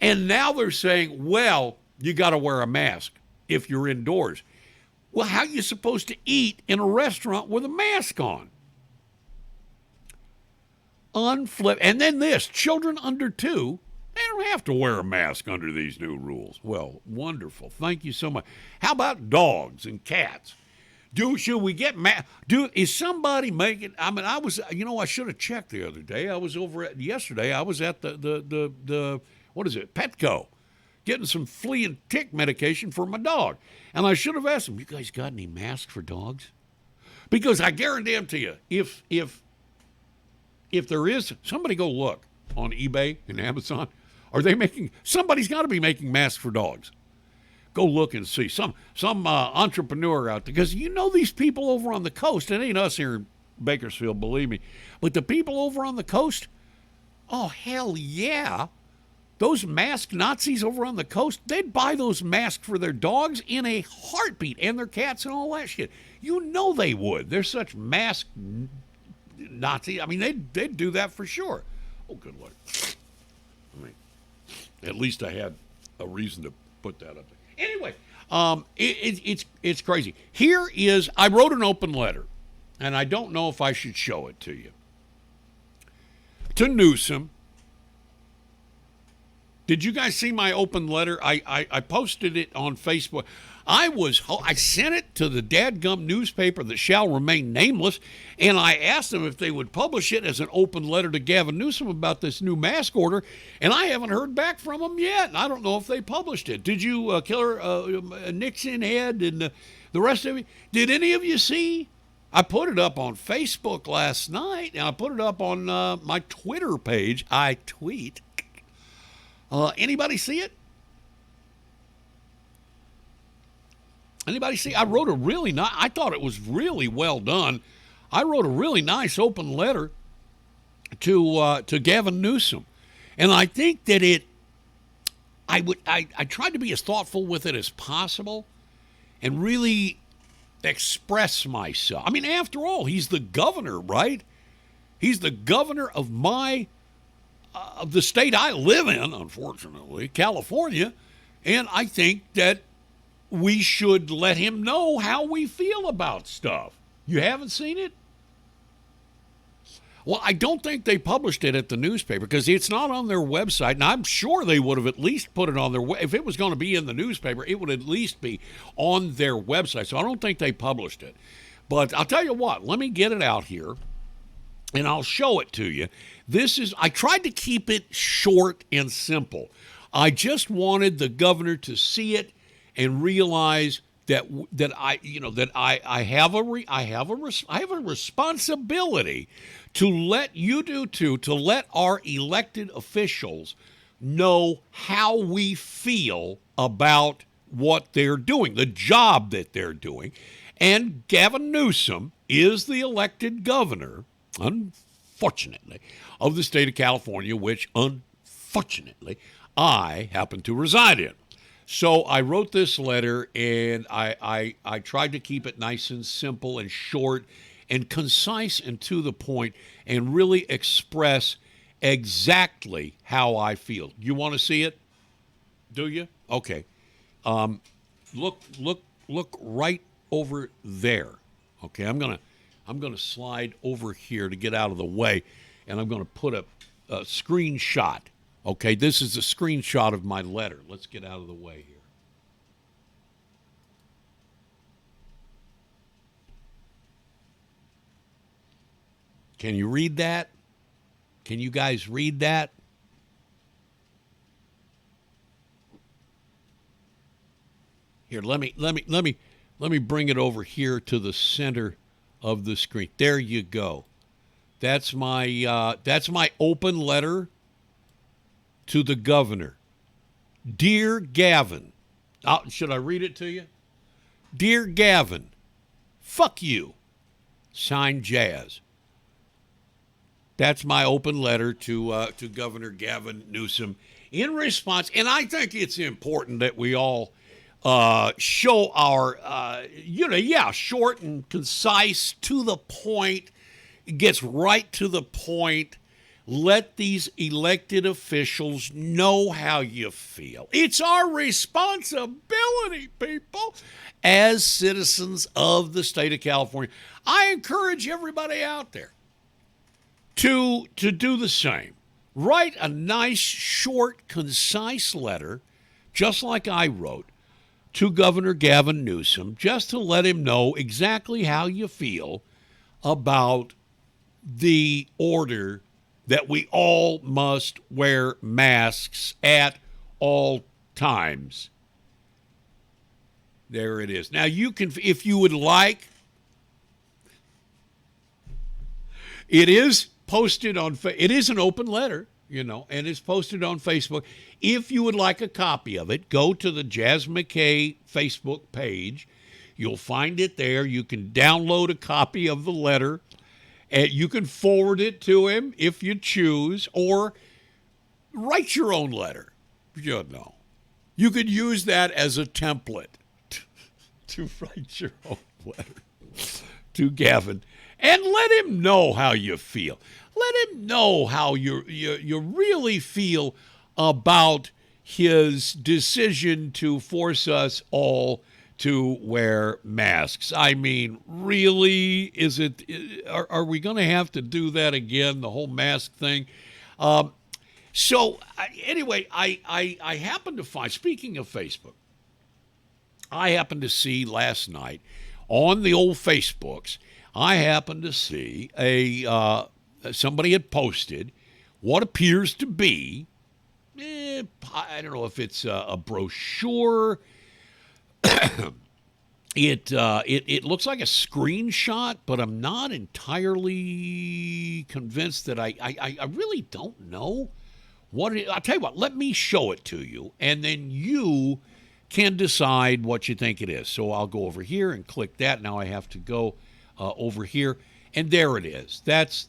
And now they're saying, well, you got to wear a mask if you're indoors. Well, how are you supposed to eat in a restaurant with a mask on? Unflip. And then this, children under 2, they don't have to wear a mask under these new rules. Well, wonderful. Thank you so much. How about dogs and cats? Should we get is somebody making, I should have checked the other day. Yesterday, I was at the what is it, Petco, getting some flea and tick medication for my dog. And I should have asked him, you guys got any masks for dogs? Because I guarantee you, if there is, somebody go look on eBay and Amazon. Are they making, somebody's got to be making masks for dogs. Go look and see. Some entrepreneur out there, because you know these people over on the coast, it ain't us here in Bakersfield, believe me, but the people over on the coast, oh, hell yeah. Those mask Nazis over on the coast, they'd buy those masks for their dogs in a heartbeat, and their cats and all that shit. You know they would. They're such mask Nazis. I mean, they'd do that for sure. Oh, good Lord. I mean, at least I had a reason to put that up there. Anyway, it's crazy. Here is, I wrote an open letter, and I don't know if I should show it to you. To Newsom. Did you guys see my open letter? I posted it on Facebook. I sent it to the dadgum newspaper that shall remain nameless, and I asked them if they would publish it as an open letter to Gavin Newsom about this new mask order, and I haven't heard back from them yet. I don't know if they published it. Did you, Killer Nixon Head and the rest of you? Did any of you see? I put it up on Facebook last night, and I put it up on my Twitter page. I tweet. Anybody see it? Anybody see? I wrote a really nice, I thought it was really well done. I wrote a really nice open letter to Gavin Newsom. And I think that I tried to be as thoughtful with it as possible and really express myself. I mean, after all, he's the governor, right? He's the governor of of the state I live in, unfortunately, California. And I think that we should let him know how we feel about stuff. You haven't seen it? Well, I don't think they published it at the newspaper because it's not on their website, and I'm sure they would have at least put it on their if it was going to be in the newspaper, it would at least be on their website. So I don't think they published it. But I'll tell you what, let me get it out here, and I'll show it to you. I tried to keep it short and simple. I just wanted the governor to see it and realize that I have a responsibility to let you do too, to let our elected officials know how we feel about what they're doing, the job that they're doing. And Gavin Newsom is the elected governor, unfortunately, of the state of California, which unfortunately I happen to reside in. So I wrote this letter, and I tried to keep it nice and simple and short and concise and to the point and really express exactly how I feel. You want to see it? Do you? Okay. Look right over there. Okay, I'm gonna slide over here to get out of the way, and I'm gonna put a screenshot. Okay, this is a screenshot of my letter. Let's get out of the way here. Can you read that? Can you guys read that? Here, let me bring it over here to the center of the screen. There you go. That's my open letter to the governor. Dear Gavin, should I read it to you? Dear Gavin, fuck you. Signed, Jazz. That's my open letter to Governor Gavin Newsom in response. And I think it's important that we all show our, short and concise, to the point, gets right to the point. Let these elected officials know how you feel. It's our responsibility, people, as citizens of the state of California. I encourage everybody out there to do the same. Write a nice, short, concise letter, just like I wrote, to Governor Gavin Newsom, just to let him know exactly how you feel about the order that we all must wear masks at all times. There it is. Now, you can, if you would like, it is posted on, it is an open letter, and it's posted on Facebook. If you would like a copy of it, go to the Jaz McKay Facebook page. You'll find it there. You can download a copy of the letter, and you can forward it to him if you choose, or write your own letter. You could use that as a template to write your own letter to Gavin, and let him know how you feel. Let him know how you really feel about his decision to force us all to wear masks. I mean, really, are we going to have to do that again, the whole mask thing? Anyway, I happened to find, speaking of Facebook, I happened to see last night on the old Facebooks, I happened to see somebody had posted what appears to be, I don't know if it's a brochure. It looks like a screenshot, but I'm not entirely convinced that I really don't know what it is. I'll tell you what, let me show it to you, and then you can decide what you think it is. So I'll go over here and click that. Now I have to go over here, and there it is. That's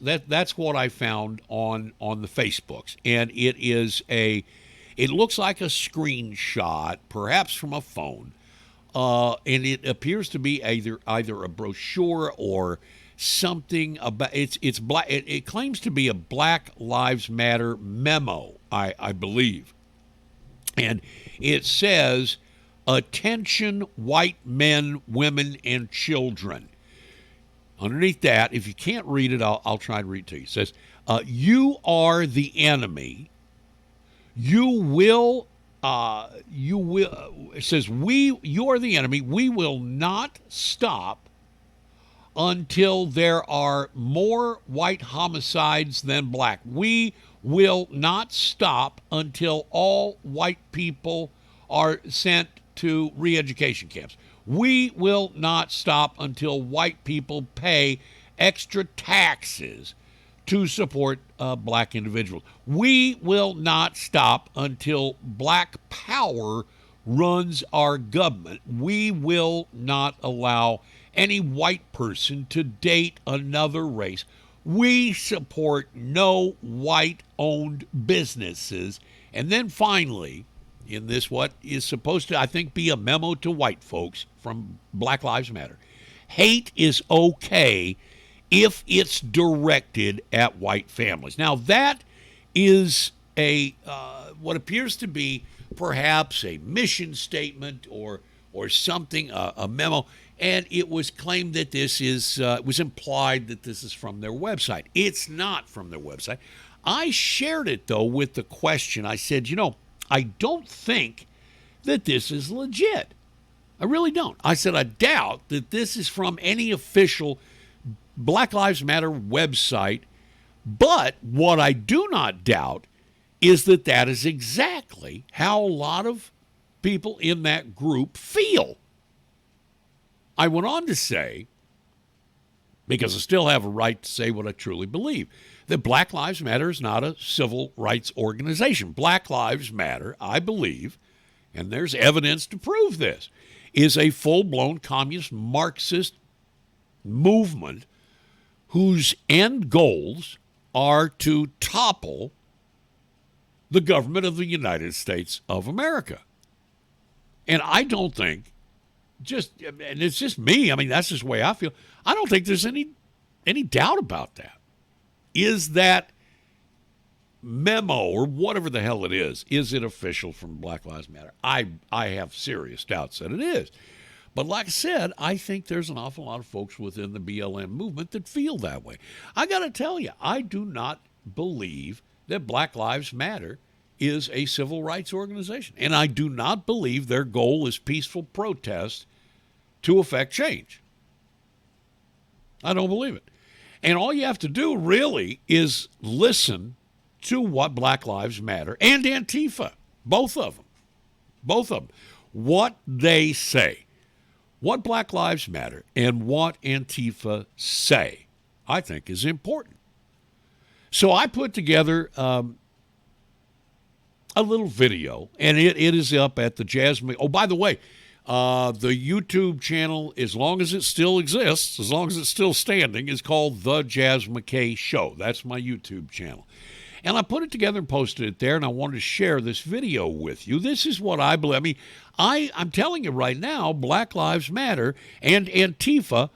what I found on the Facebooks, and it looks like a screenshot, perhaps from a phone, and it appears to be either a brochure or something about it's black. It claims to be a Black Lives Matter memo, I believe, and it says, "Attention, white men, women, and children." Underneath that, if you can't read it, I'll try to read it to you. It says, "You are the enemy. You are the enemy. We will not stop until there are more white homicides than black. We will not stop until all white people are sent to re-education camps. We will not stop until white people pay extra taxes to support black individuals. We will not stop until black power runs our government. We will not allow any white person to date another race. We support no white-owned businesses." And then finally, in this, what is supposed to, I think, be a memo to white folks from Black Lives Matter, "Hate is okay if it's directed at white families." Now, that is what appears to be perhaps a mission statement or something, a memo, and it was claimed that this is, it was implied that this is from their website. It's not from their website. I shared it, though, with the question. I said, I don't think that this is legit. I really don't. I said, I doubt that this is from any official Black Lives Matter website, but what I do not doubt is that that is exactly how a lot of people in that group feel. I went on to say, because I still have a right to say what I truly believe, that Black Lives Matter is not a civil rights organization. Black Lives Matter, I believe, and there's evidence to prove this, is a full-blown communist Marxist movement whose end goals are to topple the government of the United States of America. And I don't think, and it's just me, I mean, that's just the way I feel, I don't think there's any doubt about that. Is that memo, or whatever the hell it is it official from Black Lives Matter? I have serious doubts that it is. But like I said, I think there's an awful lot of folks within the BLM movement that feel that way. I got to tell you, I do not believe that Black Lives Matter is a civil rights organization. And I do not believe their goal is peaceful protest to effect change. I don't believe it. And all you have to do really is listen to what Black Lives Matter and Antifa, both of them, both of them, what they say, what Black Lives Matter and what Antifa say, I think is important. So I put together a little video, and it is up at the Jaz McKay. Oh, by the way, the YouTube channel, as long as it still exists, as long as it's still standing, is called The Jaz McKay Show. That's my YouTube channel. And I put it together and posted it there, and I wanted to share this video with you. This is what I believe. I mean, I'm telling you right now, Black Lives Matter and Antifa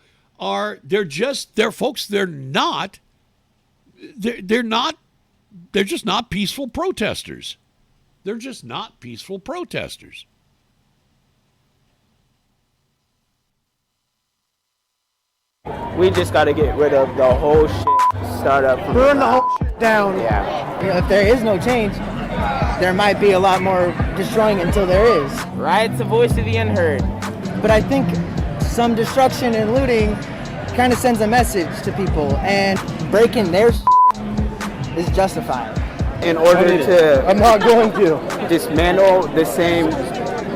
they're just not peaceful protesters. They're just not peaceful protesters. We just got to get rid of the whole shit. Start up. Burn the whole shit down. Yeah. You know, if there is no change, there might be a lot more destroying until there is. Riot's the voice of the unheard. But I think some destruction and looting kind of sends a message to people, and breaking their shit is justified. In order to I'm not going to dismantle the same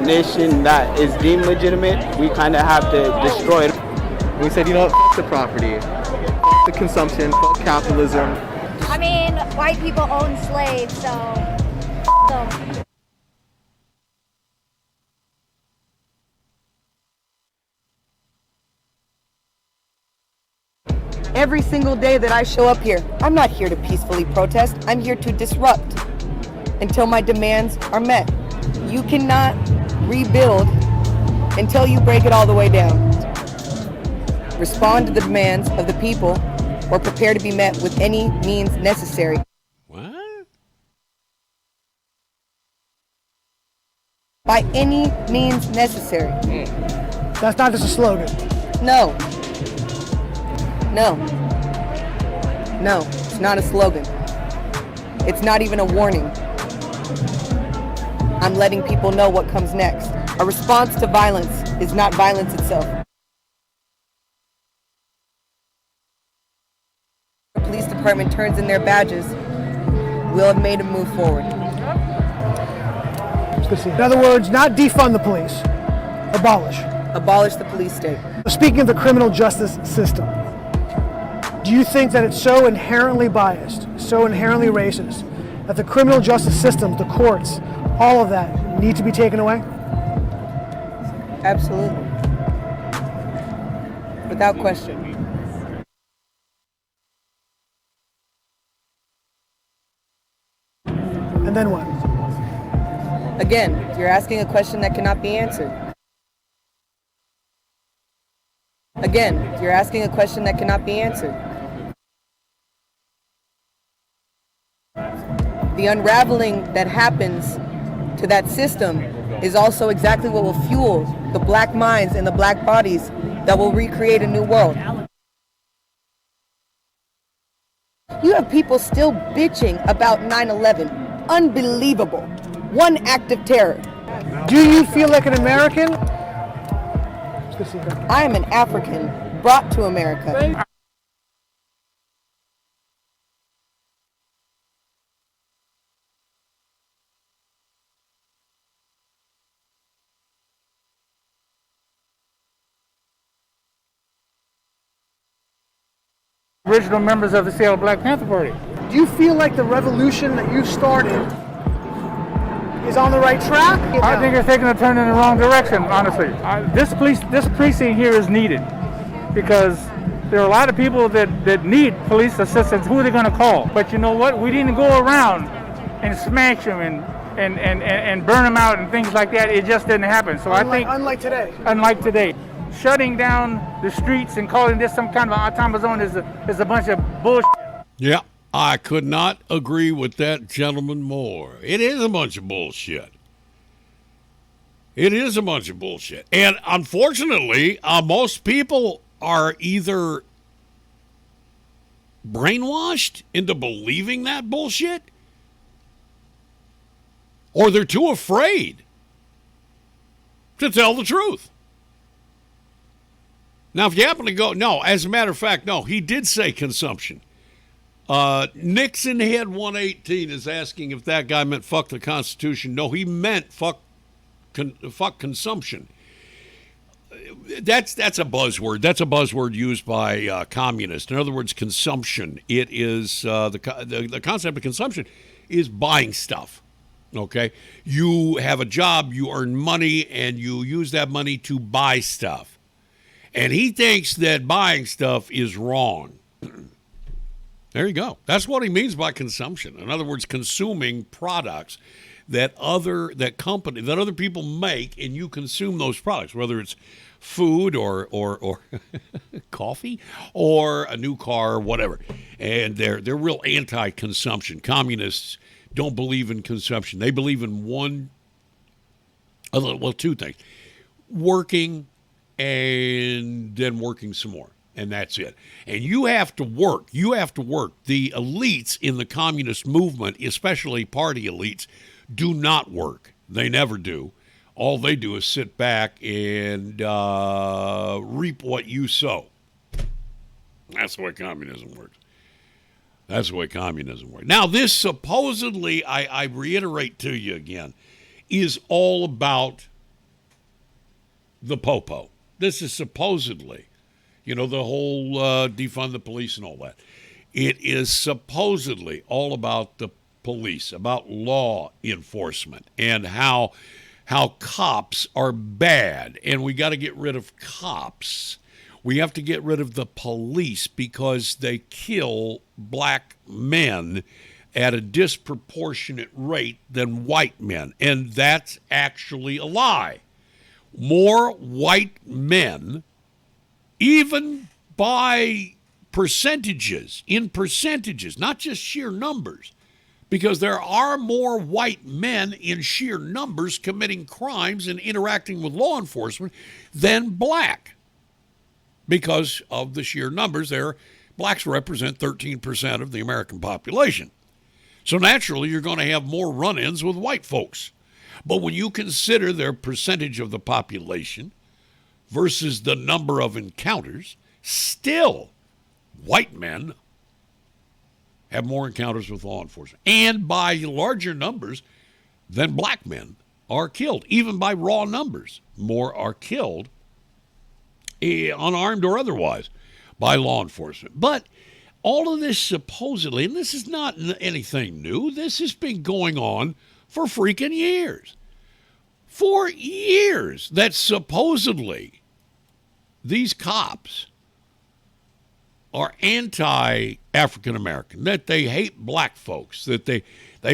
nation that is deemed legitimate, we kind of have to destroy it. We said, you know what, f*** the property, f*** the consumption, f*** capitalism. I mean, white people own slaves, so f*** them. Every single day that I show up here, I'm not here to peacefully protest. I'm here to disrupt until my demands are met. You cannot rebuild until you break it all the way down. Respond to the demands of the people or prepare to be met with any means necessary. What? By any means necessary. That's not just a slogan. No. No. No, it's not a slogan. It's not even a warning. I'm letting people know what comes next. A response to violence is not violence itself. The police department turns in their badges, we'll have made a move forward. In other words, not defund the police, abolish. Abolish the police state. Speaking of the criminal justice system, do you think that it's so inherently biased, so inherently racist, that the criminal justice system, the courts, all of that need to be taken away? Absolutely. Without question. And then what? Again, you're asking a question that cannot be answered. Again, you're asking a question that cannot be answered. The unraveling that happens to that system is also exactly what will fuel the black minds and the black bodies that will recreate a new world. You have people still bitching about 9/11. Unbelievable. One act of terror. Do you feel like an American? I am an African brought to America. Original members of the Seattle Black Panther Party. Do you feel like the revolution that you started is on the right track? I think it's taking a turn in the wrong direction, honestly. This precinct here is needed because there are a lot of people that need police assistance. Who are they going to call? But you know what? We didn't go around and smash them and burn them out and things like that. It just didn't happen. So I think unlike today, shutting down the streets and calling this some kind of autonomous zone is a bunch of bullshit. Yeah, I could not agree with that gentleman more. It is a bunch of bullshit. It is a bunch of bullshit. And unfortunately, most people are either brainwashed into believing that bullshit, or they're too afraid to tell the truth. Now, if you happen to go, no, as a matter of fact, no, he did say consumption. Nixon Head 118 is asking if that guy meant fuck the Constitution. No, he meant fuck fuck consumption. That's a buzzword. That's a buzzword used by communists. In other words, consumption. It is the concept of consumption is buying stuff. Okay, you have a job, you earn money, and you use that money to buy stuff. And he thinks that buying stuff is wrong. There you go. That's what he means by consumption. In other words, consuming products that other people make, and you consume those products, whether it's food or coffee or a new car or whatever. And they're real anti-consumption. Communists don't believe in consumption. They believe in two things: working and then working some more. And that's it. And you have to work. You have to work. The elites in the communist movement, especially party elites, do not work. They never do. All they do is sit back and reap what you sow. That's the way communism works. That's the way communism works. Now, this supposedly, I reiterate to you again, is all about the popo. This is supposedly, the whole defund the police and all that. It is supposedly all about the police, about law enforcement, and how cops are bad, and we got to get rid of cops. We have to get rid of the police because they kill black men at a disproportionate rate than white men, and that's actually a lie. More white men, even by percentages, not just sheer numbers, because there are more white men in sheer numbers committing crimes and interacting with law enforcement than black. Because of the sheer numbers there, blacks represent 13% of the American population. So naturally, you're going to have more run-ins with white folks. But when you consider their percentage of the population versus the number of encounters, still white men have more encounters with law enforcement. And by larger numbers than black men are killed. Even by raw numbers, more are killed, unarmed or otherwise, by law enforcement. But all of this supposedly, and this is not anything new, this has been going on for freaking years. For years, that supposedly these cops are anti-African American, that they hate black folks, that they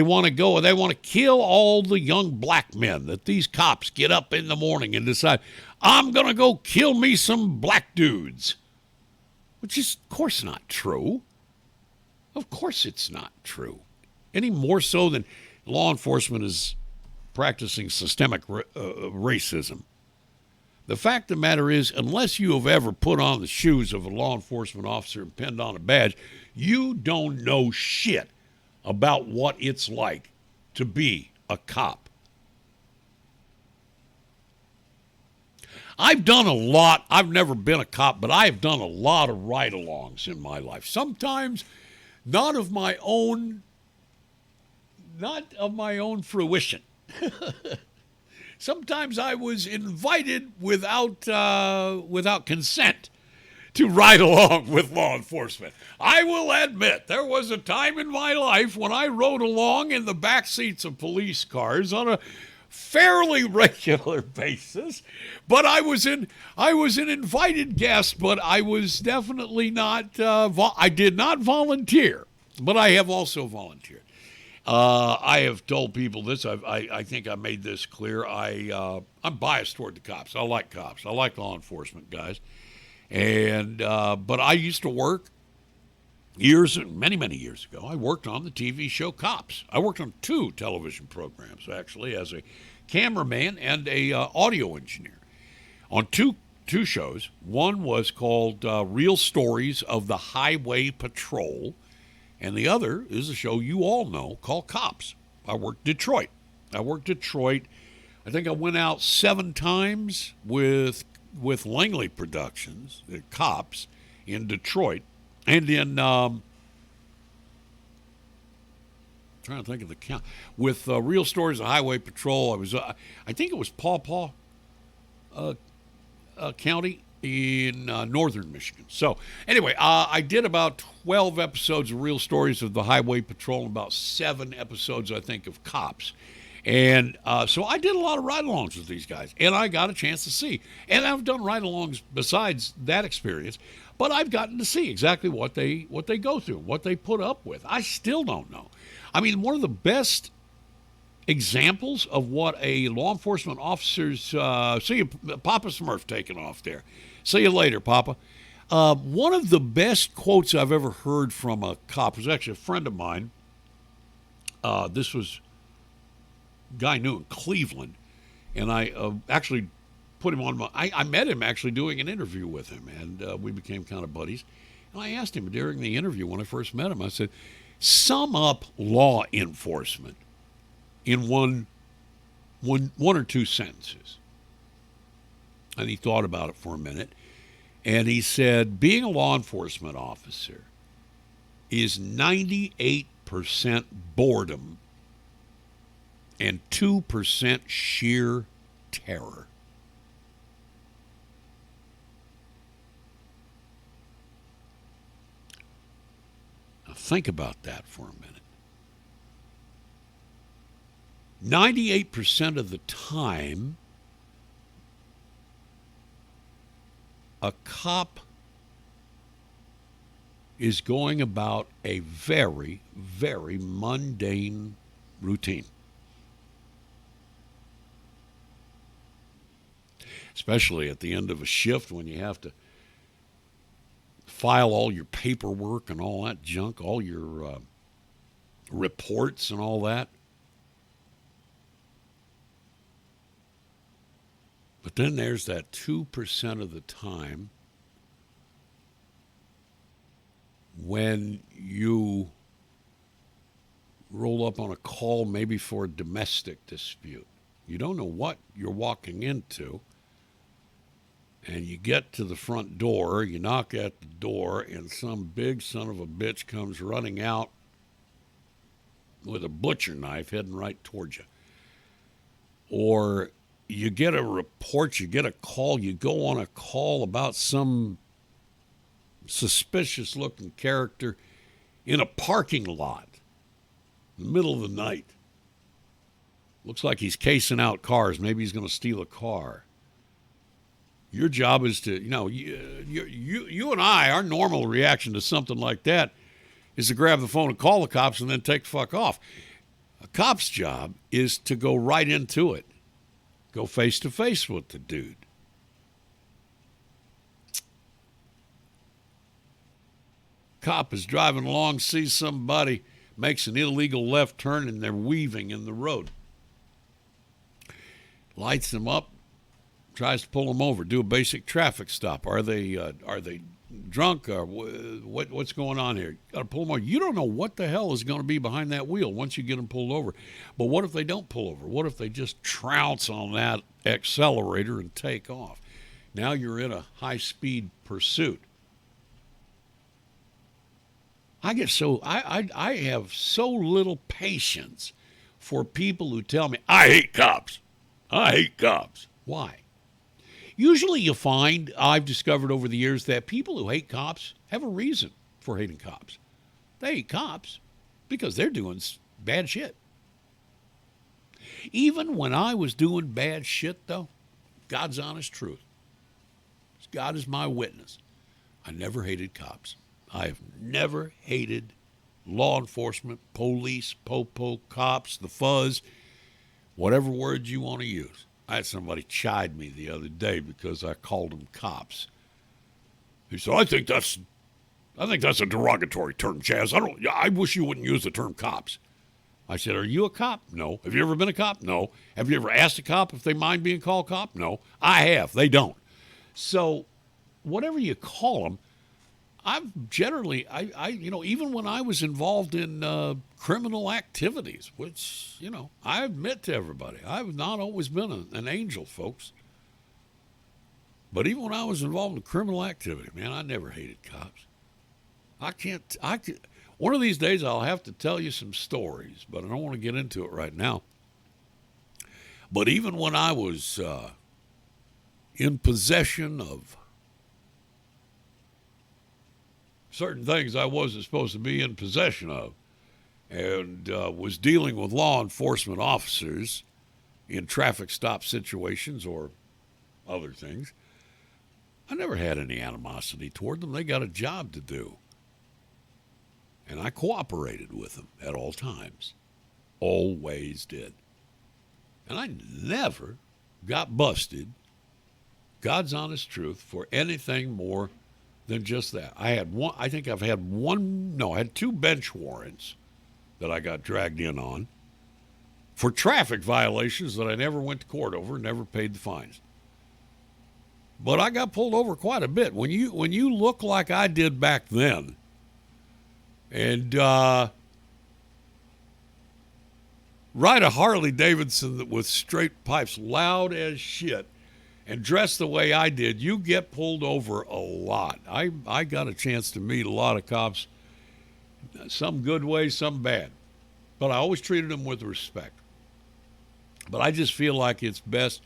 want to kill all the young black men, that these cops get up in the morning and decide, I'm going to go kill me some black dudes. Which is, of course, not true. Of course it's not true. Any more so than law enforcement is practicing systemic racism. The fact of the matter is, unless you have ever put on the shoes of a law enforcement officer and pinned on a badge, you don't know shit about what it's like to be a cop. I've done a lot. I've never been a cop, but I've done a lot of ride-alongs in my life. Sometimes not of my own fruition. Sometimes I was invited without consent to ride along with law enforcement. I will admit, there was a time in my life when I rode along in the back seats of police cars on a fairly regular basis, but I was an invited guest, but I was definitely not, I did not volunteer, but I have also volunteered. I have told people this. I think I made this clear. I'm biased toward the cops. I like cops. I like law enforcement guys. And but I used to work many years ago. I worked on the TV show Cops. I worked on 2 television programs actually as a cameraman and a audio engineer on two shows. One was called Real Stories of the Highway Patrol. And the other is a show you all know called Cops. I worked Detroit. I think I went out 7 times with Langley Productions, the Cops, in Detroit. And in trying to think of the count. With Real Stories of Highway Patrol, I was, I think it was Paw Paw County in northern Michigan. So anyway, I did about 12 episodes of Real Stories of the Highway Patrol and about 7 episodes, I think, of Cops. And so I did a lot of ride-alongs with these guys, and I got a chance to see. And I've done ride-alongs besides that experience, but I've gotten to see exactly what they go through, what they put up with. I still don't know. I mean, one of the best examples of what a law enforcement officer's see you, Papa Smurf taking off there. See you later, Papa. One of the best quotes I've ever heard from a cop was actually a friend of mine. This was a guy I knew in Cleveland, and I actually put him on my. I met him actually doing an interview with him, and we became kind of buddies. And I asked him during the interview when I first met him, I said, "Sum up law enforcement in one or two sentences." And he thought about it for a minute, and he said, being a law enforcement officer is 98% boredom and 2% sheer terror. Now think about that for a minute. 98% of the time, a cop is going about a very, very mundane routine. Especially at the end of a shift when you have to file all your paperwork and all that junk, all your reports and all that. But then there's that 2% of the time when you roll up on a call maybe for a domestic dispute. You don't know what you're walking into, and you get to the front door, you knock at the door, and some big son of a bitch comes running out with a butcher knife heading right towards you. Or you get a report, you get a call, you go on a call about some suspicious-looking character in a parking lot in the middle of the night. Looks like he's casing out cars. Maybe he's going to steal a car. Your job is to, you and I, our normal reaction to something like that is to grab the phone and call the cops and then take the fuck off. A cop's job is to go right into it. Go face to face with the dude. Cop is driving along, sees somebody, makes an illegal left turn, and they're weaving in the road. Lights them up, tries to pull them over, do a basic traffic stop. Are they drunk? Or what's going on here? Got to pull them over. You don't know what the hell is going to be behind that wheel once you get them pulled over. But what if they don't pull over? What if they just trounce on that accelerator and take off? Now you're in a high-speed pursuit. I have so little patience for people who tell me, I hate cops. I hate cops. Why? Usually you find, I've discovered over the years, that people who hate cops have a reason for hating cops. They hate cops because they're doing bad shit. Even when I was doing bad shit, though, God's honest truth, God is my witness, I never hated cops. I have never hated law enforcement, police, popo, cops, the fuzz, whatever words you want to use. I had somebody chide me the other day because I called them cops. He said, I think that's a derogatory term, Jazz. I wish you wouldn't use the term cops. I said, are you a cop? No. Have you ever been a cop? No. Have you ever asked a cop if they mind being called cop? No. I have. They don't. So whatever you call them, I've generally, even when I was involved in criminal activities, which, I admit to everybody, I've not always been an angel, folks. But even when I was involved in criminal activity, man, I never hated cops. One of these days I'll have to tell you some stories, but I don't want to get into it right now. But even when I was in possession of certain things I wasn't supposed to be in possession of, and was dealing with law enforcement officers in traffic stop situations or other things, I never had any animosity toward them. They got a job to do. And I cooperated with them at all times. Always did. And I never got busted, God's honest truth, for anything more than just that. I had two bench warrants that I got dragged in on for traffic violations that I never went to court over, never paid the fines. But I got pulled over quite a bit. When you look like I did back then, and ride a Harley Davidson with straight pipes, loud as shit, and dress the way I did, you get pulled over a lot. I got a chance to meet a lot of cops, some good ways, some bad. But I always treated them with respect. But I just feel like it's best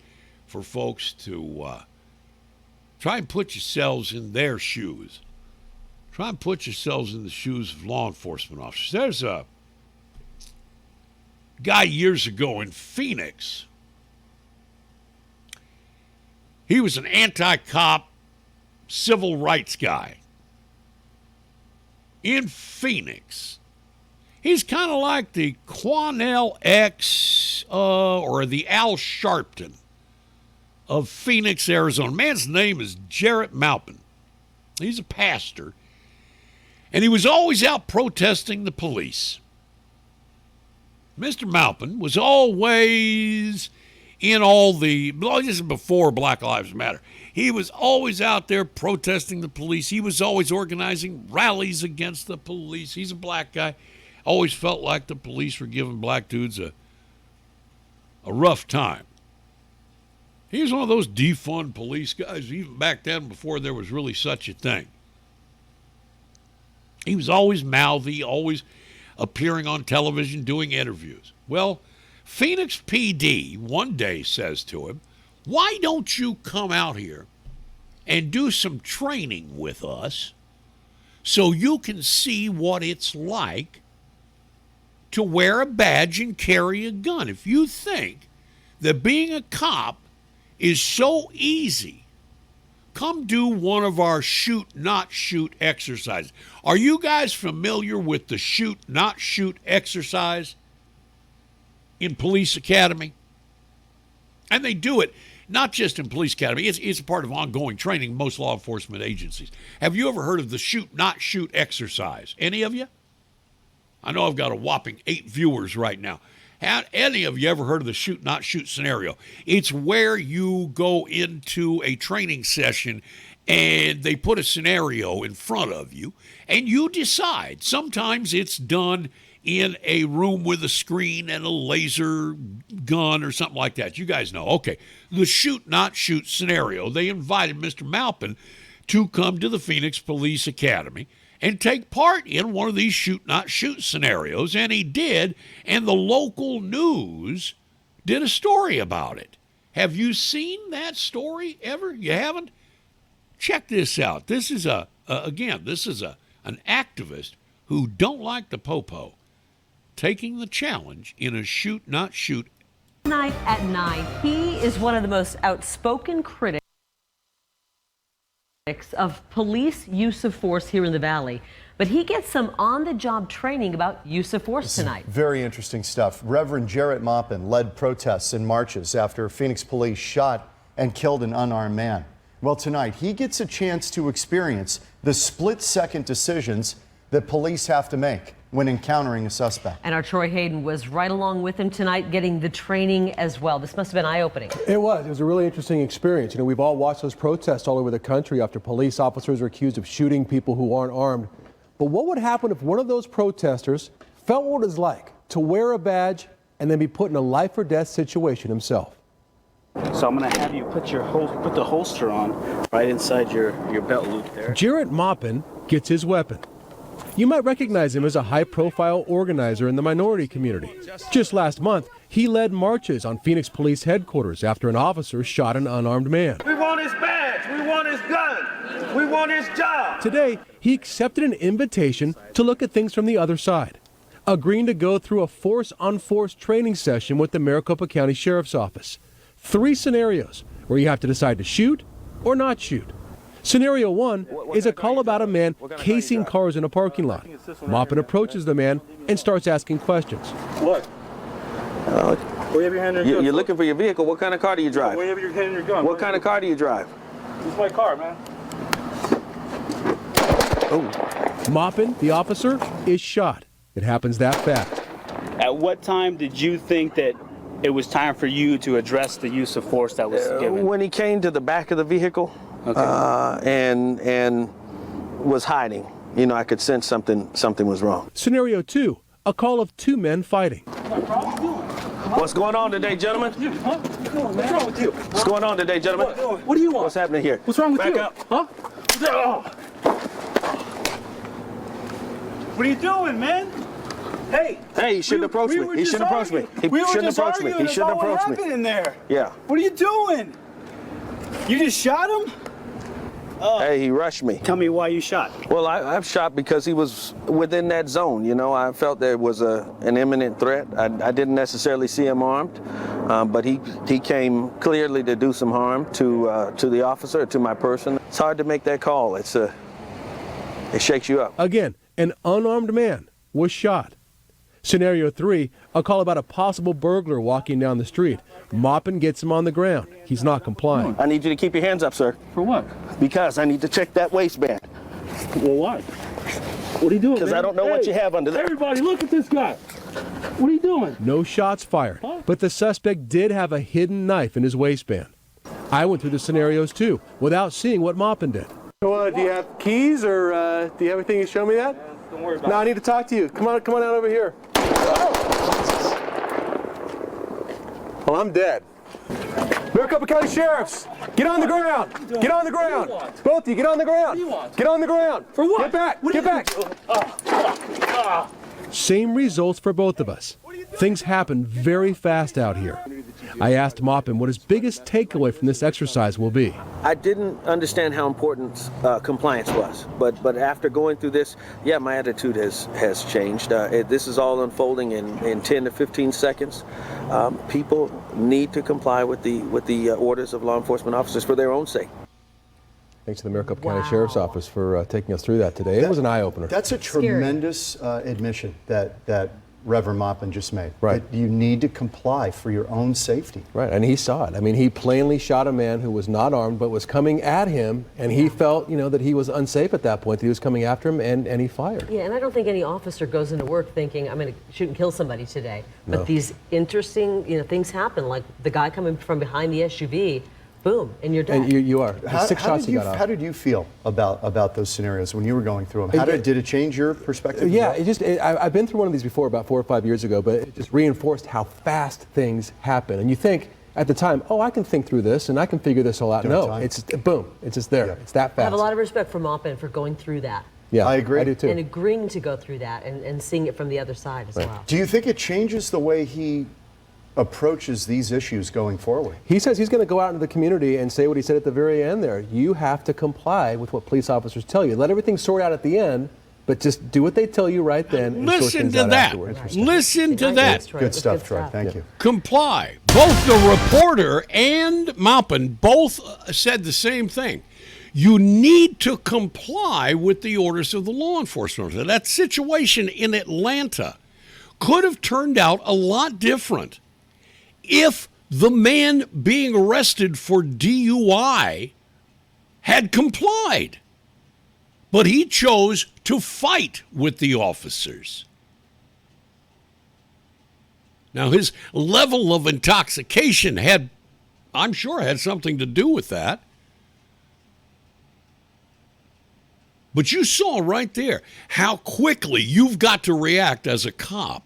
for folks to try and put yourselves in their shoes. Try and put yourselves in the shoes of law enforcement officers. There's a guy years ago in Phoenix. He was an anti-cop civil rights guy in Phoenix. He's kind of like the Quanell X or the Al Sharpton of Phoenix, Arizona. Man's name is Jaz McKay. He's a pastor. And he was always out protesting the police. Mr. Maupin was always in all the, this is before Black Lives Matter. He was always out there protesting the police. He was always organizing rallies against the police. He's a black guy. Always felt like the police were giving black dudes a rough time. He was one of those defund police guys, even back then before there was really such a thing. He was always mouthy, always appearing on television, doing interviews. Well, Phoenix PD one day says to him, why don't you come out here and do some training with us so you can see what it's like to wear a badge and carry a gun? If you think that being a cop is so easy, come do one of our shoot, not shoot exercises. Are you guys familiar with the shoot, not shoot exercise in Police Academy? And they do it not just in Police Academy. It's a part of ongoing training in most law enforcement agencies. Have you ever heard of the shoot, not shoot exercise? Any of you? I know I've got a whopping 8 viewers right now. Have any of you ever heard of the shoot, not shoot scenario? It's where you go into a training session and they put a scenario in front of you and you decide. Sometimes it's done in a room with a screen and a laser gun or something like that. You guys know. Okay, the shoot, not shoot scenario. They invited Mr. Maupin to come to the Phoenix Police Academy and take part in one of these shoot, not shoot scenarios. And he did, and the local news did a story about it. Have you seen that story ever? You haven't? Check this out. This is an activist who don't like the popo taking the challenge in a shoot, not shoot. Tonight at 9, he is one of the most outspoken critics of police use of force here in the Valley. But he gets some on-the-job training about use of force tonight. Very interesting stuff. Reverend Jaz McKay led protests and marches after Phoenix police shot and killed an unarmed man. Well, tonight he gets a chance to experience the split-second decisions that police have to make when encountering a suspect. And our Troy Hayden was right along with him tonight getting the training as well. This must have been eye-opening. It was a really interesting experience. You know, we've all watched those protests all over the country after police officers are accused of shooting people who aren't armed. But what would happen if one of those protesters felt what it's like to wear a badge and then be put in a life or death situation himself? So I'm going to have you put the holster on right inside your belt loop there. Jaz McKay gets his weapon. You might recognize him as a high-profile organizer in the minority community. Just last month, he led marches on Phoenix Police headquarters after an officer shot an unarmed man. We want his badge. We want his gun. We want his job. Today, he accepted an invitation to look at things from the other side, agreeing to go through a force-on-force training session with the Maricopa County Sheriff's Office. 3 scenarios where you have to decide to shoot or not shoot. Scenario 1 is a call about a man casing cars in a parking lot. Maupin approaches the man and starts asking questions. What? Where you have your hand in your gun? You're looking for your vehicle. What kind of car do you drive? Where you have your hand in your gun? What kind of car do you drive? This is my car, man. Maupin, the officer, is shot. It happens that fast. At what time did you think that it was time for you to address the use of force that was given? When he came to the back of the vehicle, and was hiding. You know, I could sense something was wrong. Scenario 2, a call of 2 men fighting. What's going on today, gentlemen? What's wrong with you? What's going on today, gentlemen? What do you want? What's happening here? What's wrong with Back you? up. Huh? What are you doing, man? Hey! Hey, he shouldn't approach me. He shouldn't approach me. He shouldn't approach me. He shouldn't approach me. What happened in there? Yeah. What are you doing? You just shot him? Hey, he rushed me. Tell me why you shot. Well, I've shot because he was within that zone. You know, I felt there was an imminent threat. I didn't necessarily see him armed, but he came clearly to do some harm to the officer, to my person. It's hard to make that call. It shakes you up. Again, an unarmed man was shot. Scenario 3, a call about a possible burglar walking down the street. Maupin gets him on the ground. He's not complying. I need you to keep your hands up, sir. For what? Because I need to check that waistband. Well, why? What are you doing, Because I don't know what you have under there. Everybody, look at this guy. What are you doing? No shots fired, but the suspect did have a hidden knife in his waistband. I went through the scenarios too, without seeing what Maupin did. So, do you have keys, or do you have anything to show me that? Don't worry about No, I need to talk to you. Come on out over here. Well, I'm dead. Maricopa County Sheriffs, get on the ground. Get on the ground. Both of you, get on the ground. Get on the ground. For what? Get back. Get back. Same results for both of us. Things happen very fast out here. I asked Maupin what his biggest takeaway from this exercise will be. I didn't understand how important compliance was, but after going through this, yeah, my attitude has changed. This is all unfolding in 10 to 15 seconds. People need to comply with the orders of law enforcement officers for their own sake. Thanks to the Maricopa County Sheriff's Office for taking us through that today. It was an eye-opener. That's a tremendous admission that Reverend Maupin just made. Right. That you need to comply for your own safety. Right, and he saw it. I mean, he plainly shot a man who was not armed but was coming at him, and he felt, that he was unsafe at that point, that he was coming after him, and he fired. Yeah, and I don't think any officer goes into work thinking, I'm going to shoot and kill somebody today. No. But these interesting, things happen, like the guy coming from behind the SUV, boom, and you're dead. And you are. 6 shots he got off. How did you feel about those scenarios when you were going through them? Did it change your perspective? Yeah, I've been through one of these before about 4 or 5 years ago, but it just reinforced how fast things happen. And you think at the time, I can think through this and I can figure this all out. No, it's boom, it's just there. Yeah. It's that fast. I have a lot of respect for Maupin for going through that. Yeah, I agree. I do too. And agreeing to go through that and seeing it from the other side as well. Do you think it changes the way he approaches these issues going forward? He says he's going to go out into the community and say what he said at the very end there. You have to comply with what police officers tell you. Let everything sort out at the end, but just do what they tell you right then. And listen to that. Listen to that. Good stuff, Troy. Thank you. Comply. Both the reporter and Maupin both said the same thing. You need to comply with the orders of the law enforcement. That situation in Atlanta could have turned out a lot different if the man being arrested for DUI had complied. But he chose to fight with the officers. Now, his level of intoxication I'm sure, had something to do with that. But you saw right there how quickly you've got to react as a cop.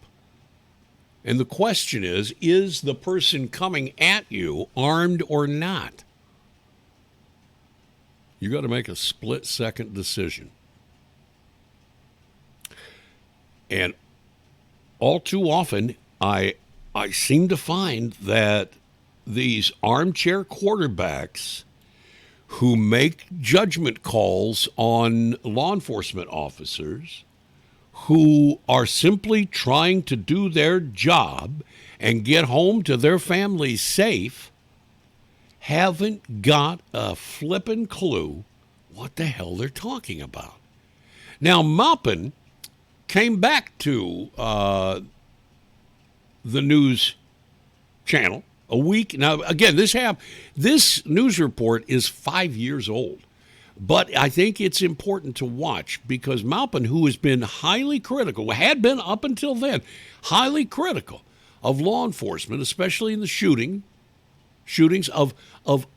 And the question is the person coming at you armed or not? You got to make a split-second decision. And all too often, I seem to find that these armchair quarterbacks who make judgment calls on law enforcement officers who are simply trying to do their job and get home to their families safe haven't got a flippin' clue what the hell they're talking about. Now, Maupin came back to the news channel a week. Now, again, this news report is 5 years old, but I think it's important to watch because Maupin, who has been highly critical, had been up until then, highly critical of law enforcement, especially in the shootings of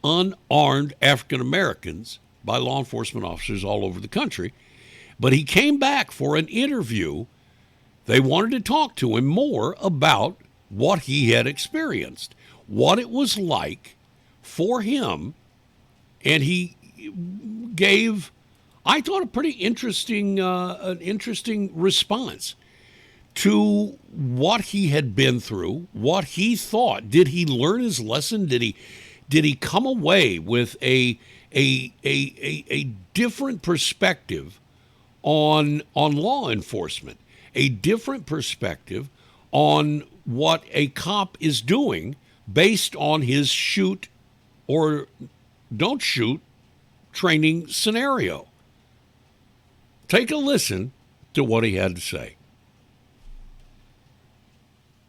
unarmed African Americans by law enforcement officers all over the country. But he came back for an interview. They wanted to talk to him more about what he had experienced, what it was like for him. And he gave, I thought, a pretty interesting response to what he had been through, what he thought. Did he learn his lesson? Did he come away with a different perspective on law enforcement, a different perspective on what a cop is doing based on his shoot or don't shoot training scenario? Take a listen to what he had to say.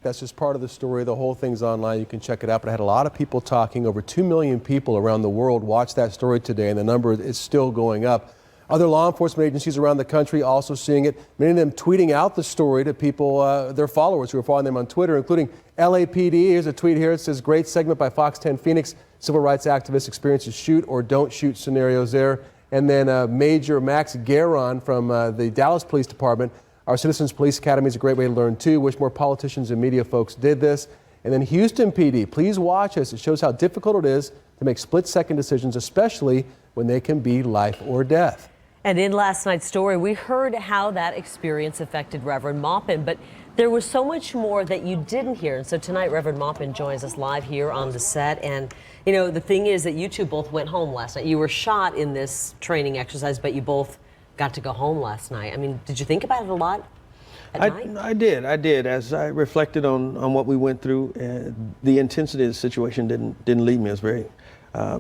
That's just part of the story. The whole thing's online. You can check it out. But I had a lot of people talking. Over 2 million people around the world watched that story today, and the number is still going up. Other law enforcement agencies around the country also seeing it, many of them tweeting out the story to people, their followers who are following them on Twitter, including LAPD. Here's a tweet here. It says, great segment by Fox 10 Phoenix. Civil rights activists experiences shoot or don't shoot scenarios there. And then Major Max Gueron from the Dallas Police Department. Our Citizens Police Academy is a great way to learn, too. Wish more politicians and media folks did this. And then Houston PD, please watch us. It shows how difficult it is to make split-second decisions, especially when they can be life or death. And in last night's story, we heard how that experience affected Reverend Maupin, but there was so much more that you didn't hear. And so tonight, Reverend Maupin joins us live here on the set. And, you know, the thing is that you two both went home last night. You were shot in this training exercise, but you both got to go home last night. I mean, did you think about it a lot at night? I did. As I reflected on what we went through, the intensity of the situation didn't leave me. It was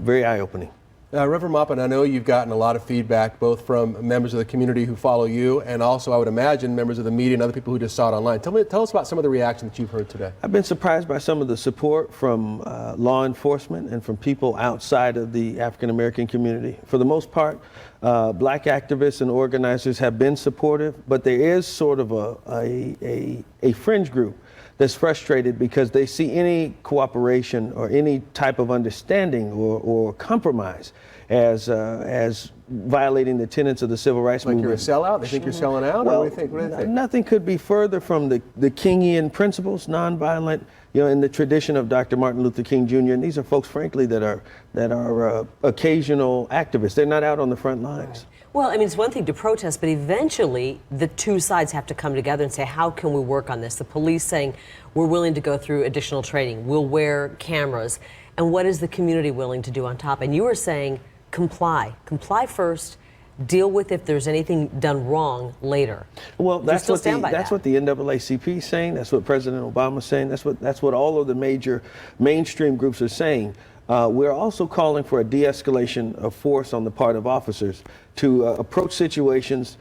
very eye-opening. Reverend Maupin, I know you've gotten a lot of feedback both from members of the community who follow you and also, I would imagine, members of the media and other people who just saw it online. Tell us about some of the reactions that you've heard today. I've been surprised by some of the support from law enforcement and from people outside of the African American community. For the most part, black activists and organizers have been supportive, but there is sort of a fringe group that's frustrated because they see any cooperation or any type of understanding or compromise as violating the tenets of the civil rights movement. You're a sellout? They think you're selling out? Well, or what do they think? Nothing could be further from the Kingian principles, nonviolent, in the tradition of Dr. Martin Luther King Jr. And these are folks, frankly, that are occasional activists. They're not out on the front lines. Well, I mean, it's one thing to protest, but eventually the two sides have to come together and say, how can we work on this? The police saying, we're willing to go through additional training. We'll wear cameras. And what is the community willing to do on top? And you were saying, comply. Comply first. Deal with if there's anything done wrong later. Well, that's what the NAACP is saying. That's what President Obama is saying. That's what all of the major mainstream groups are saying. We're also calling for a de-escalation of force on the part of officers to approach situations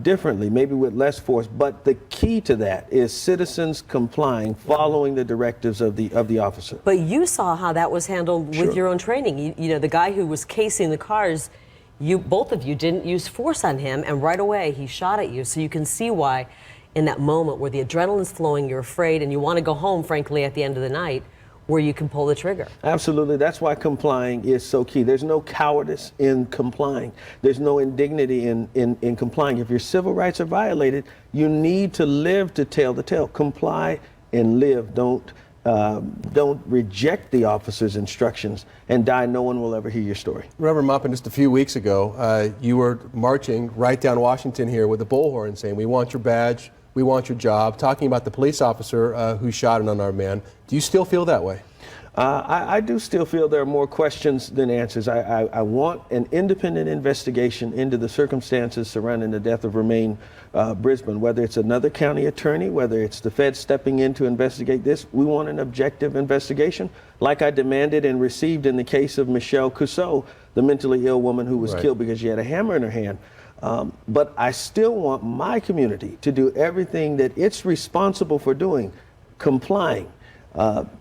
differently, maybe with less force. But the key to that is citizens complying, following the directives of the officer. But you saw how that was handled with your own training. You know, the guy who was casing the cars, both of you didn't use force on him, and right away he shot at you. So you can see why in that moment where the adrenaline's flowing, you're afraid, and you want to go home, frankly, at the end of the night, where you can pull the trigger. Absolutely. That's why complying is so key. There's no cowardice in complying. There's no indignity in complying. If your civil rights are violated, you need to live to tell the tale. Comply and live. Don't reject the officer's instructions and die. No one will ever hear your story. Reverend Maupin, just a few weeks ago, you were marching right down Washington here with a bullhorn saying, we want your badge, we want your job, talking about the police officer who shot an unarmed man. Do you still feel that way? I do still feel there are more questions than answers. I want an independent investigation into the circumstances surrounding the death of Romaine Brisbane, whether it's another county attorney, whether it's the Fed stepping in to investigate this. We want an objective investigation, like I demanded and received in the case of Michelle Cusseau, the mentally ill woman who was killed because she had a hammer in her hand. But I still want my community to do everything that it's responsible for doing, complying,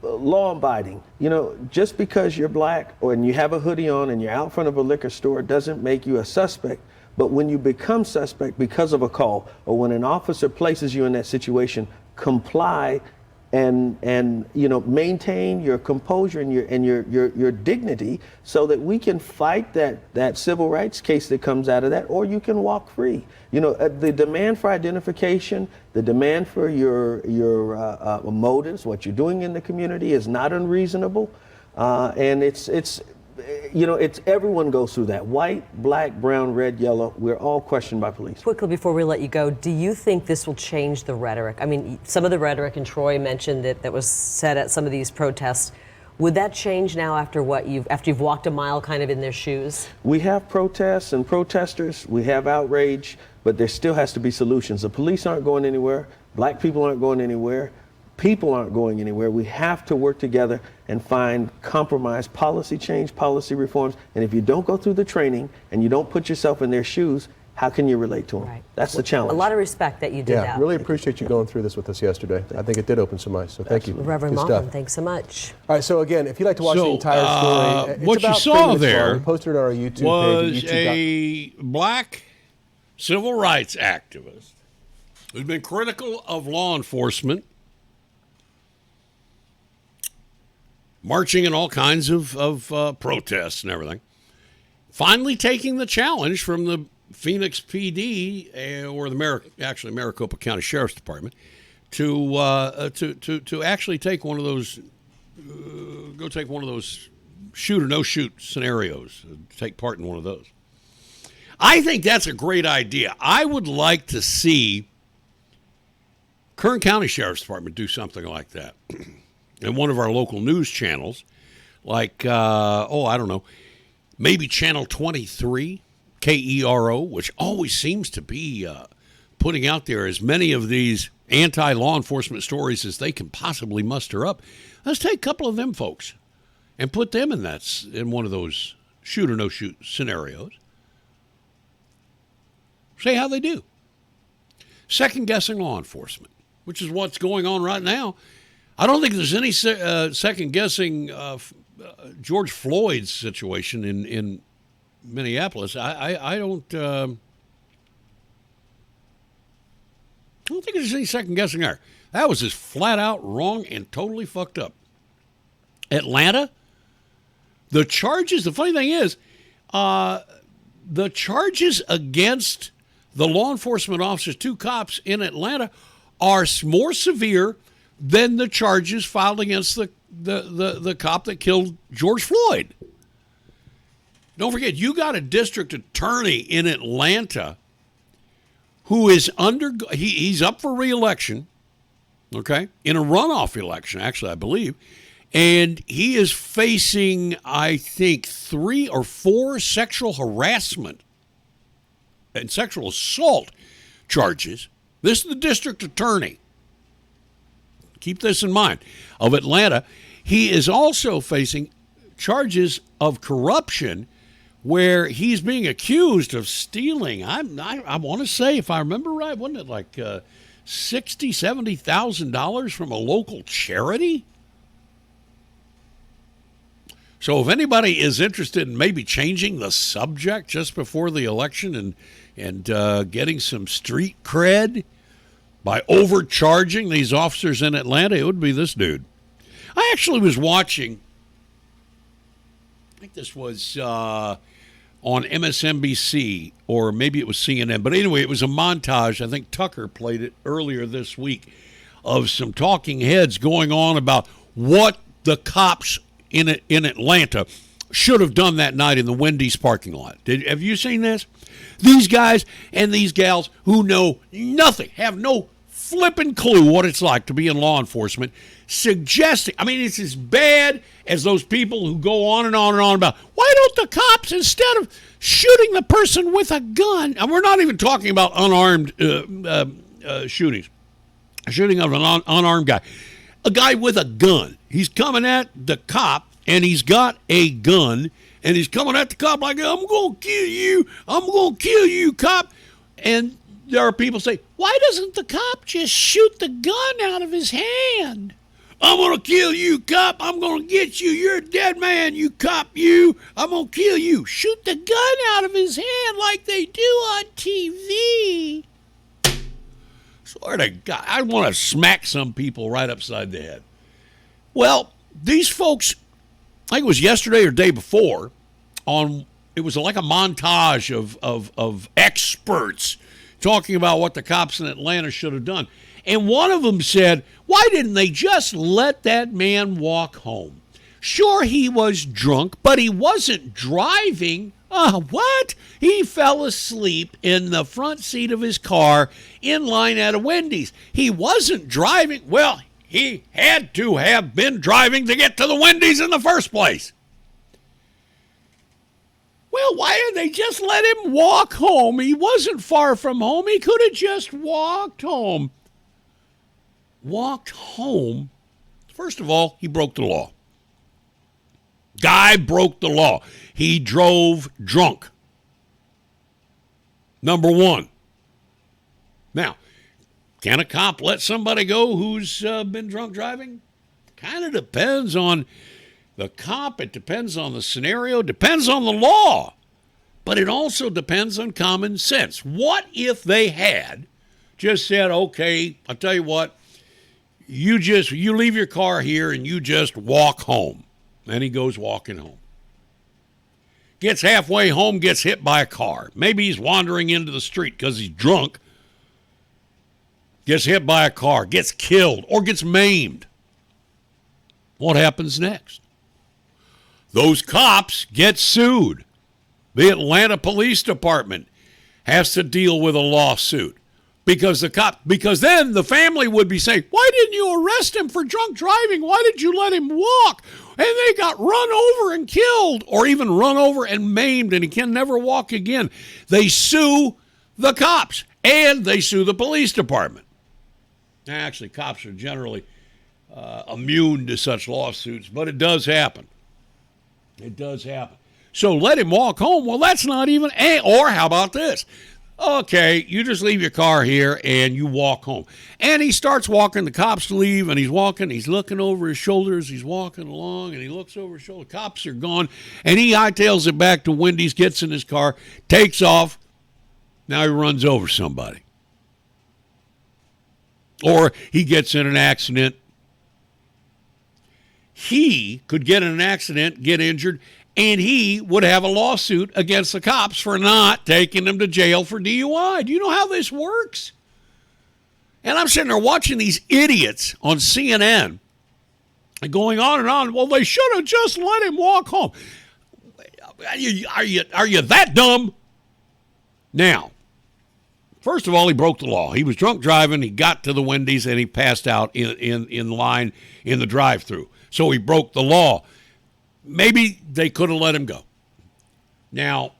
law-abiding. You know, just because you're black and you have a hoodie on and you're out front of a liquor store doesn't make you a suspect. But when you become suspect because of a call, or when an officer places you in that situation, comply and you know, maintain your composure and your dignity, so that we can fight that civil rights case that comes out of that, or you can walk free. You know, the demand for identification, the demand for your motives, what you're doing in the community, is not unreasonable, and it's you know, it's everyone goes through that. White, black, brown, red, yellow, we're all questioned by police. Quickly before we let you go, do you think this will change the rhetoric? I mean, some of the rhetoric, and Troy mentioned that was said at some of these protests. Would that change now after you've walked a mile kind of in their shoes? We have protests and protesters, we have outrage, but there still has to be solutions. The police aren't going anywhere, black people aren't going anywhere, people aren't going anywhere. We have to work together and find compromise, policy change, policy reforms. And if you don't go through the training and you don't put yourself in their shoes, how can you relate to them? Right. That's the challenge. A lot of respect that you did that. Yeah, really appreciate you going through this with us yesterday. I think it did open some eyes, so thank you. Reverend Maupin, thanks so much. All right, so again, if you'd like to watch the entire story, it's what you about saw 3 minutes there long. We posted it on our YouTube was page. a black civil rights activist who's been critical of law enforcement, marching in all kinds of protests and everything, finally taking the challenge from the Phoenix PD or the Maricopa County Sheriff's Department to actually take one of those shoot or no shoot scenarios, take part in one of those. I think that's a great idea. I would like to see Kern County Sheriff's Department do something like that. And one of our local news channels, like, I don't know, maybe Channel 23, KERO, which always seems to be putting out there as many of these anti-law enforcement stories as they can possibly muster up. Let's take a couple of them folks and put them in one of those shoot or no shoot scenarios. See how they do. Second-guessing law enforcement, which is what's going on right now. I don't think there's any second-guessing George Floyd's situation in Minneapolis. I don't think there's any second-guessing there. That was just flat-out wrong and totally fucked up. Atlanta, the funny thing is, the charges against the law enforcement officers, 2 cops in Atlanta, are more severe than the charges filed against the cop that killed George Floyd. Don't forget, you got a district attorney in Atlanta who is he's up for re-election, okay, in a runoff election, actually, I believe, and he is facing, I think, 3 or 4 sexual harassment and sexual assault charges. This is the district attorney. Keep this in mind, of Atlanta. He is also facing charges of corruption where he's being accused of stealing. I want to say, if I remember right, wasn't it like $60,000, $70,000 from a local charity? So if anybody is interested in maybe changing the subject just before the election and getting some street cred by overcharging these officers in Atlanta, it would be this dude. I actually was watching, I think this was on MSNBC, or maybe it was CNN, but anyway, it was a montage. I think Tucker played it earlier this week of some talking heads going on about what the cops in Atlanta should have done that night in the Wendy's parking lot. Have you seen this? These guys and these gals who know nothing, have no flipping clue what it's like to be in law enforcement, suggesting, I mean, it's as bad as those people who go on and on and on about, why don't the cops, instead of shooting the person with a gun, and we're not even talking about unarmed shootings, shooting of an unarmed guy, a guy with a gun. He's coming at the cop, and he's got a gun, and he's coming at the cop like, I'm going to kill you. I'm going to kill you, cop. And there are people say, why doesn't the cop just shoot the gun out of his hand? I'm going to kill you, cop. I'm going to get you. You're a dead man, you cop, you. I'm going to kill you. Shoot the gun out of his hand like they do on TV. Swear to God, I want to smack some people right upside the head. Well, these folks, I think it was yesterday or day before, it was like a montage of experts talking about what the cops in Atlanta should have done. And one of them said, why didn't they just let that man walk home? Sure, he was drunk, but he wasn't driving. What? He fell asleep in the front seat of his car in line at a Wendy's. He wasn't driving. Well, he had to have been driving to get to the Wendy's in the first place. Well, why didn't they just let him walk home? He wasn't far from home. He could have just walked home. Walked home? First of all, he broke the law. Guy broke the law. He drove drunk. Number one. Now, can a cop let somebody go who's been drunk driving? Kind of depends on the cop. It depends on the scenario. It depends on the law. But it also depends on common sense. What if they had just said, okay, I'll tell you what, you leave your car here and you just walk home. And he goes walking home. Gets halfway home, gets hit by a car. Maybe he's wandering into the street because he's drunk. Gets hit by a car, gets killed, or gets maimed. What happens next? Those cops get sued. The Atlanta Police Department has to deal with a lawsuit because then the family would be saying, why didn't you arrest him for drunk driving? Why did you let him walk? And they got run over and killed, or even run over and maimed, and he can never walk again. They sue the cops, and they sue the police department. Actually, cops are generally immune to such lawsuits, but it does happen. It does happen. So let him walk home. Well, that's not even, or how about this? Okay, you just leave your car here and you walk home. And he starts walking, the cops leave, and he's walking, he's looking over his shoulders, he's walking along, and he looks over his shoulder, cops are gone, and he hightails it back to Wendy's, gets in his car, takes off, now he runs over somebody. Or he gets in an accident. He could get in an accident, get injured, and he would have a lawsuit against the cops for not taking him to jail for DUI. Do you know how this works? And I'm sitting there watching these idiots on CNN going on and on. Well, they should have just let him walk home. Are you that dumb? Now, first of all, he broke the law. He was drunk driving. He got to the Wendy's and he passed out in line in the drive-thru. So he broke the law. Maybe they could have let him go. Now,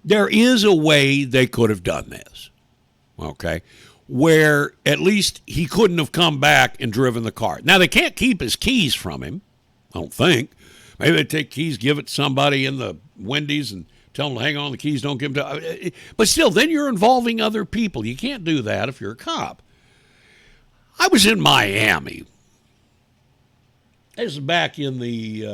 there is a way they could have done this, okay, where at least he couldn't have come back and driven the car. Now, they can't keep his keys from him, I don't think. Maybe they take keys, give it to somebody in the Wendy's and tell them to hang on the keys, don't give them to. But still, then you're involving other people. You can't do that if you're a cop. I was in Miami. This is back in the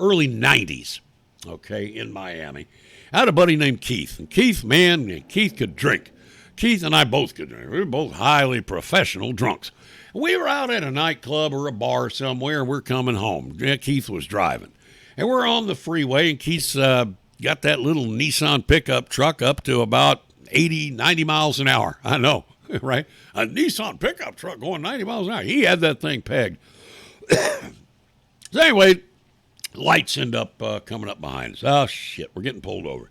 early 90s, okay, in Miami. I had a buddy named Keith. And Keith, man, Keith could drink. Keith and I both could drink. We were both highly professional drunks. We were out at a nightclub or a bar somewhere, and we're coming home. Keith was driving. And we're on the freeway, and Keith's got that little Nissan pickup truck up to about 80, 90 miles an hour. I know, right? A Nissan pickup truck going 90 miles an hour. He had that thing pegged. So anyway, lights end up coming up behind us. Oh, shit, we're getting pulled over.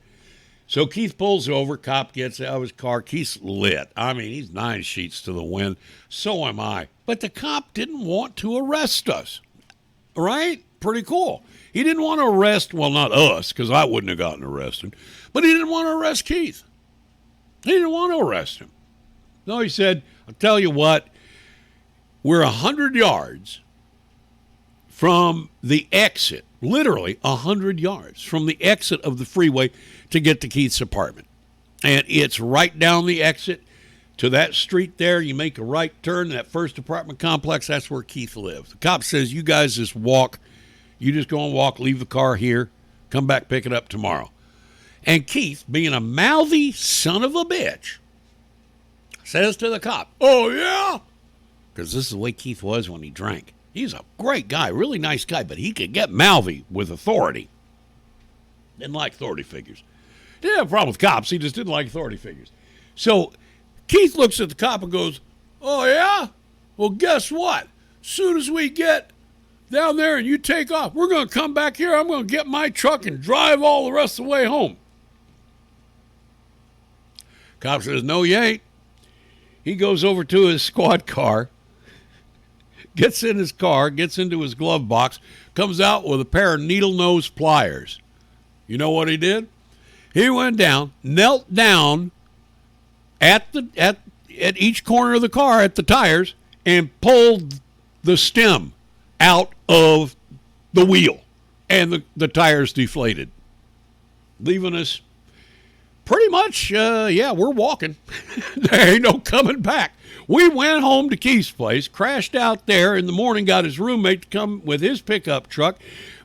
So Keith pulls over. Cop gets out of his car. Keith's lit. I mean, he's 9 sheets to the wind. So am I. But the cop didn't want to arrest us. Right? Pretty cool. He didn't want to arrest, well, not us, because I wouldn't have gotten arrested. But he didn't want to arrest Keith. He didn't want to arrest him. No, he said, I'll tell you what, we're 100 yards from the exit, literally 100 yards from the exit of the freeway to get to Keith's apartment. And it's right down the exit to that street there. You make a right turn, that first apartment complex, that's where Keith lives. The cop says, you guys just walk. You just go and walk, leave the car here, come back, pick it up tomorrow. And Keith, being a mouthy son of a bitch, says to the cop, oh, yeah? Because this is the way Keith was when he drank. He's a great guy, really nice guy, but he could get mouthy with authority. Didn't like authority figures. Didn't have a problem with cops, he just didn't like authority figures. So Keith looks at the cop and goes, oh, yeah? Well, guess what? As soon as we get down there and you take off, we're going to come back here. I'm going to get my truck and drive all the rest of the way home. Cop says, no, you ain't. He goes over to his squad car, gets in his car, gets into his glove box, comes out with a pair of needle-nose pliers. You know what he did? He went down, knelt down at each corner of the car at the tires and pulled the stem out of the wheel, and the tires deflated, leaving us pretty much, we're walking. There ain't no coming back. We went home to Keith's place, crashed out there in the morning, got his roommate to come with his pickup truck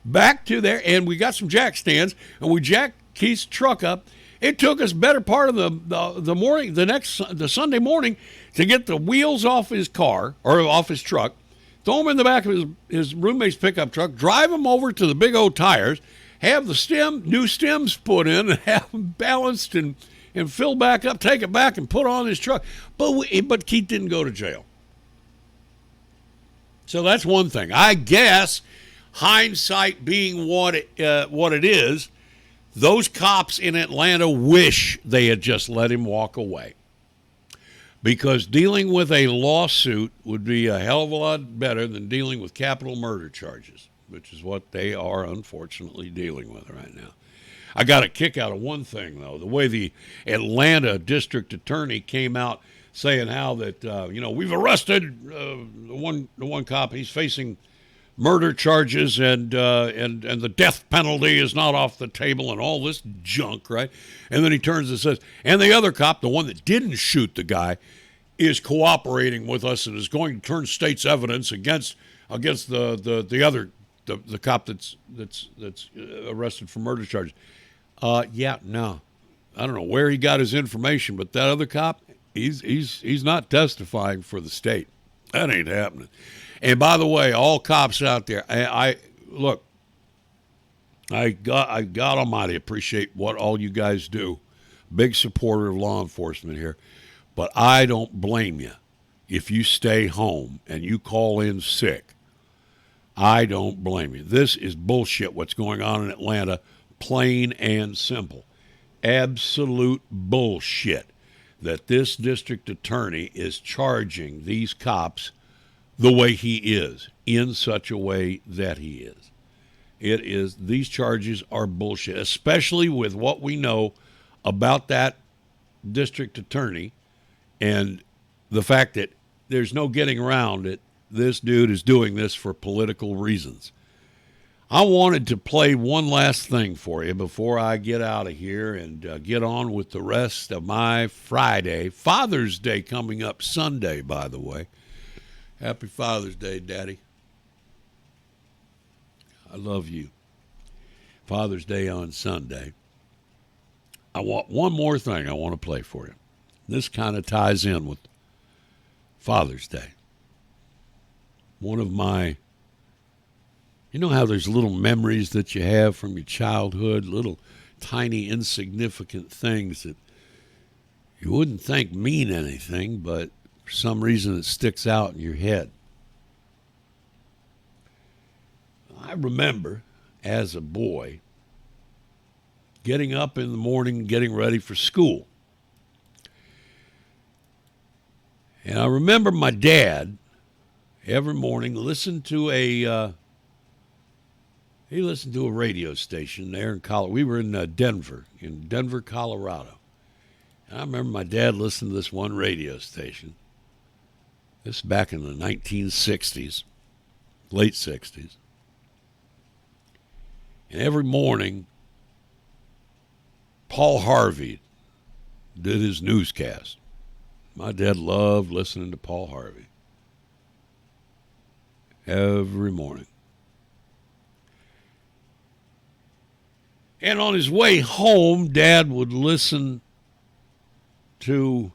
back to there, and we got some jack stands, and we jacked Keith's truck up. It took us better part of the morning, the Sunday morning, to get the wheels off his car, or off his truck, throw them in the back of his roommate's pickup truck, drive them over to the big old tires, have the new stems put in, and have them balanced and fill back up, take it back and put on his truck. But Keith didn't go to jail. So that's one thing. I guess hindsight being what it is, those cops in Atlanta wish they had just let him walk away. Because dealing with a lawsuit would be a hell of a lot better than dealing with capital murder charges, which is what they are unfortunately dealing with right now. I got a kick out of one thing, though, the way the Atlanta district attorney came out saying how that, we've arrested the one cop. He's facing murder charges and the death penalty is not off the table and all this junk, right? And then he turns and says, and the other cop, the one that didn't shoot the guy, is cooperating with us and is going to turn state's evidence against the cop that's arrested for murder charges. No. I don't know where he got his information, but that other cop, he's not testifying for the state. That ain't happening. And by the way, all cops out there, I God Almighty appreciate what all you guys do. Big supporter of law enforcement here, but I don't blame you if you stay home and you call in sick. I don't blame you. This is bullshit what's going on in Atlanta, plain and simple. Absolute bullshit that this district attorney is charging these cops the way he is, in such a way that he is. These charges are bullshit, especially with what we know about that district attorney and the fact that there's no getting around it. This dude is doing this for political reasons. I wanted to play one last thing for you before I get out of here and get on with the rest of my Friday. Father's Day coming up Sunday, by the way. Happy Father's Day, Daddy. I love you. Father's Day on Sunday. I want one more thing I want to play for you. This kind of ties in with Father's Day. One of my, you know how there's little memories that you have from your childhood, little tiny insignificant things that you wouldn't think mean anything, but for some reason it sticks out in your head. I remember as a boy getting up in the morning, getting ready for school. And I remember my dad every morning listened to a radio station there in Colorado. We were in Denver, Colorado. And I remember my dad listened to this one radio station. This is back in the 1960s, late 60s. And every morning, Paul Harvey did his newscast. My dad loved listening to Paul Harvey every morning. And on his way home, Dad would listen to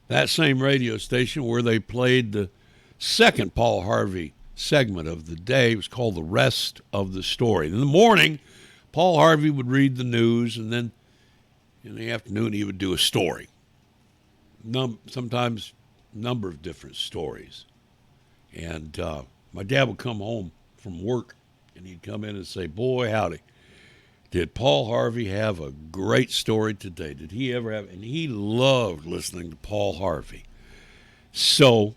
that same radio station where they played the second Paul Harvey segment of the day. It was called The Rest of the Story. In the morning, Paul Harvey would read the news, and then in the afternoon he would do a story. Sometimes a number of different stories. And my dad would come home from work, and he'd come in and say, boy, howdy, did Paul Harvey have a great story today? Did he ever have? And he loved listening to Paul Harvey. So,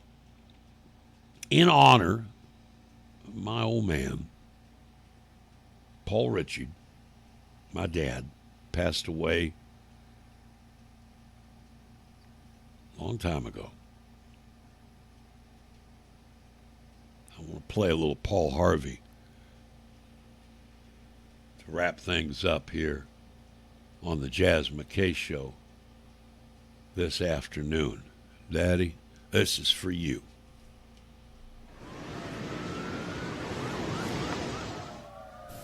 in honor of my old man, Paul Ritchie, my dad, passed away a long time ago. I want to play a little Paul Harvey to wrap things up here on the Jaz McKay Show this afternoon. Daddy, this is for you.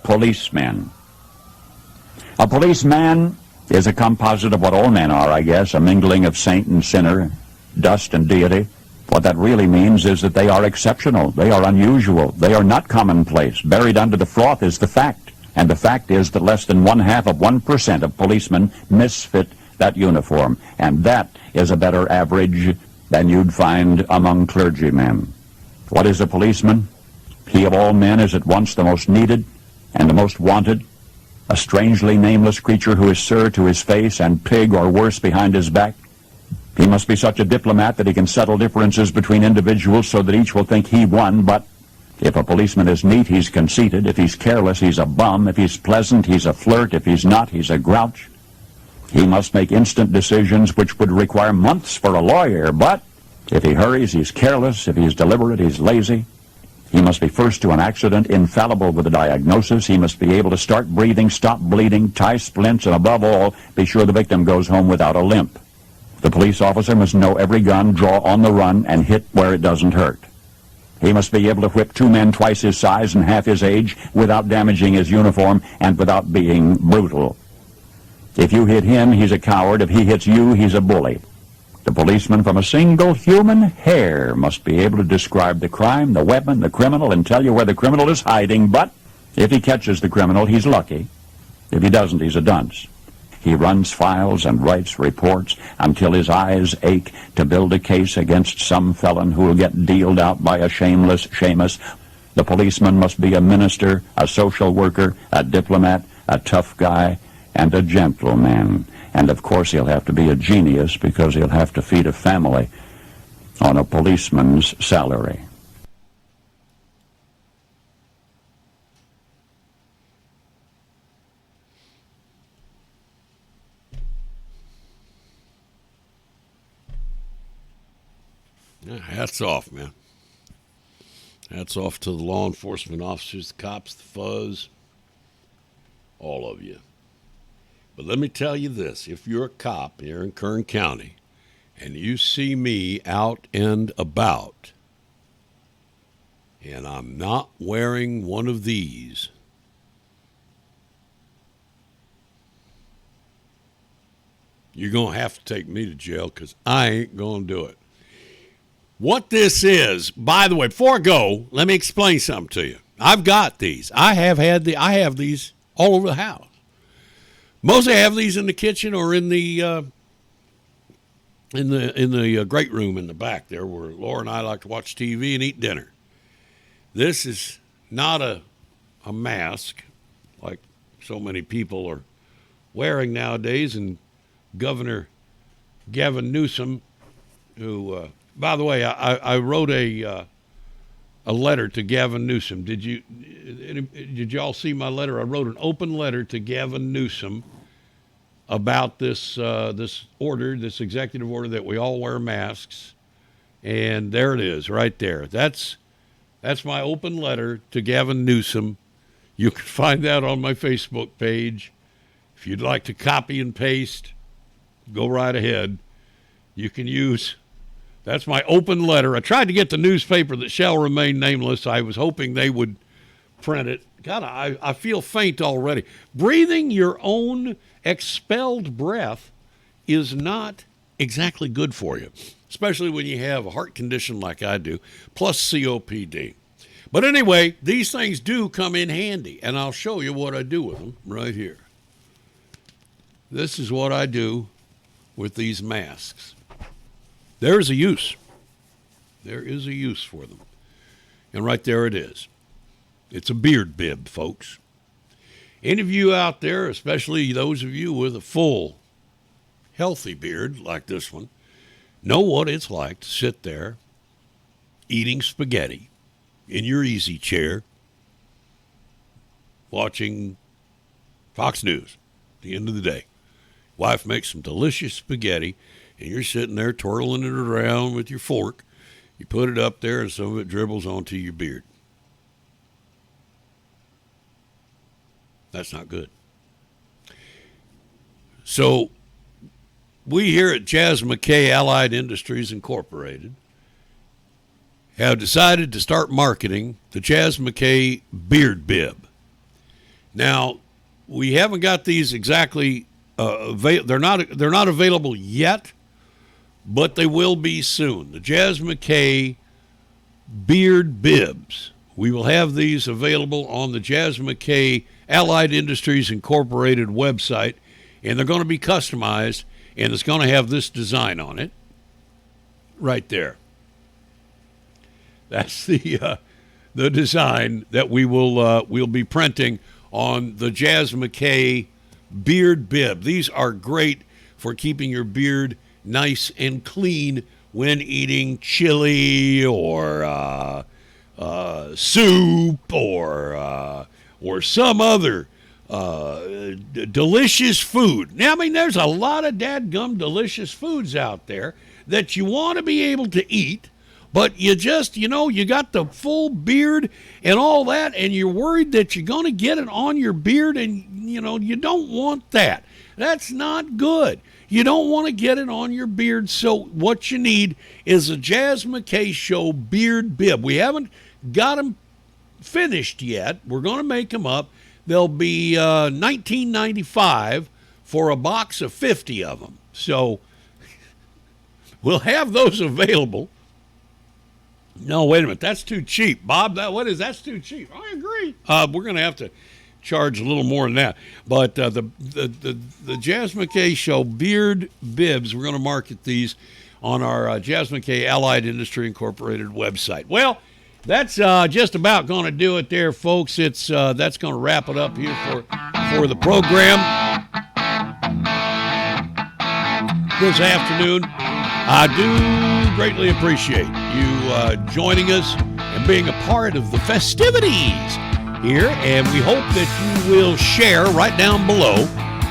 Policeman. A policeman is a composite of what all men are, I guess, a mingling of saint and sinner, dust and deity. What that really means is that they are exceptional, they are unusual, they are not commonplace. Buried under the froth is the fact, and the fact is that less than 0.5% of policemen misfit that uniform, and that is a better average than you'd find among clergymen. What is a policeman? He of all men is at once the most needed and the most wanted, a strangely nameless creature who is sir to his face and pig or worse behind his back. He must be such a diplomat that he can settle differences between individuals so that each will think he won, but if a policeman is neat, he's conceited. If he's careless, he's a bum. If he's pleasant, he's a flirt. If he's not, he's a grouch. He must make instant decisions which would require months for a lawyer, but if he hurries, he's careless. If he's deliberate, he's lazy. He must be first to an accident, infallible with a diagnosis. He must be able to start breathing, stop bleeding, tie splints, and above all, be sure the victim goes home without a limp. The police officer must know every gun, draw on the run, and hit where it doesn't hurt. He must be able to whip two men twice his size and half his age without damaging his uniform and without being brutal. If you hit him, he's a coward. If he hits you, he's a bully. The policeman from a single human hair must be able to describe the crime, the weapon, the criminal, and tell you where the criminal is hiding. But if he catches the criminal, he's lucky. If he doesn't, he's a dunce. He runs files and writes reports until his eyes ache to build a case against some felon who will get dealed out by a shameless Seamus. The policeman must be a minister, a social worker, a diplomat, a tough guy, and a gentleman. And of course he'll have to be a genius because he'll have to feed a family on a policeman's salary. Yeah, hats off, man. Hats off to the law enforcement officers, the cops, the fuzz, all of you. But let me tell you this. If you're a cop here in Kern County and you see me out and about and I'm not wearing one of these, you're going to have to take me to jail because I ain't going to do it. What this is, by the way, before I go, let me explain something to you. I've got these. I have these all over the house. Mostly I have these in the kitchen or in the great room in the back there where Laura and I like to watch TV and eat dinner. This is not a mask like so many people are wearing nowadays, and Governor Gavin Newsom, who, by the way, I wrote a letter to Gavin Newsom. Did y'all see my letter? I wrote an open letter to Gavin Newsom about this executive order that we all wear masks, and there it is, right there. That's my open letter to Gavin Newsom. You can find that on my Facebook page. If you'd like to copy and paste, go right ahead. You can use. That's my open letter. I tried to get the newspaper that shall remain nameless. I was hoping they would print it. God, I feel faint already. Breathing your own expelled breath is not exactly good for you, especially when you have a heart condition like I do, plus COPD. But anyway, these things do come in handy, and I'll show you what I do with them right here. This is what I do with these masks. There's a use. There is a use for them. And right there it is. It's a beard bib, folks. Any of you out there, especially those of you with a full, healthy beard like this one, know what it's like to sit there eating spaghetti in your easy chair, watching Fox News at the end of the day. Wife makes some delicious spaghetti, and you're sitting there twirling it around with your fork. You put it up there, and some of it dribbles onto your beard. That's not good. So we here at Jaz McKay Allied Industries Incorporated have decided to start marketing the Jaz McKay beard bib. Now, we haven't got these exactly they're not available yet, but they will be soon. The Jaz McKay beard bibs. We will have these available on the Jaz McKay Allied Industries Incorporated website, and they're going to be customized, and it's going to have this design on it right there. That's the design that we'll be printing on the Jaz McKay beard bib. These are great for keeping your beard nice and clean when eating chili or soup or some other delicious food. Now, I mean, there's a lot of dadgum delicious foods out there that you want to be able to eat, but you just, you got the full beard and all that, and you're worried that you're going to get it on your beard, and, you don't want that. That's not good. You don't want to get it on your beard, so what you need is a Jaz McKay Show beard bib. We haven't got them finished yet. We're going to make them up. They'll be $19.95 for a box of 50 of them. So we'll have those available. No, wait a minute. That's too cheap, Bob. That's too cheap. I agree. We're going to have to charge a little more than that. But the Jaz McKay Show beard bibs, we're going to market these on our Jaz McKay Allied Industry Incorporated website. Well, that's just about going to do it there, folks. That's going to wrap it up here for the program this afternoon. I do greatly appreciate you joining us and being a part of the festivities here, and we hope that you will share. Right down below,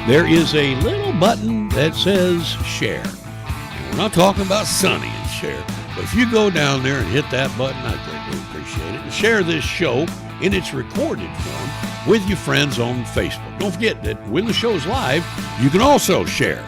there is a little button that says share. And we're not talking about Sonny and share, but if you go down there and hit that button, I greatly appreciate it. And share this show in its recorded form with your friends on Facebook. Don't forget that when the show's live, you can also share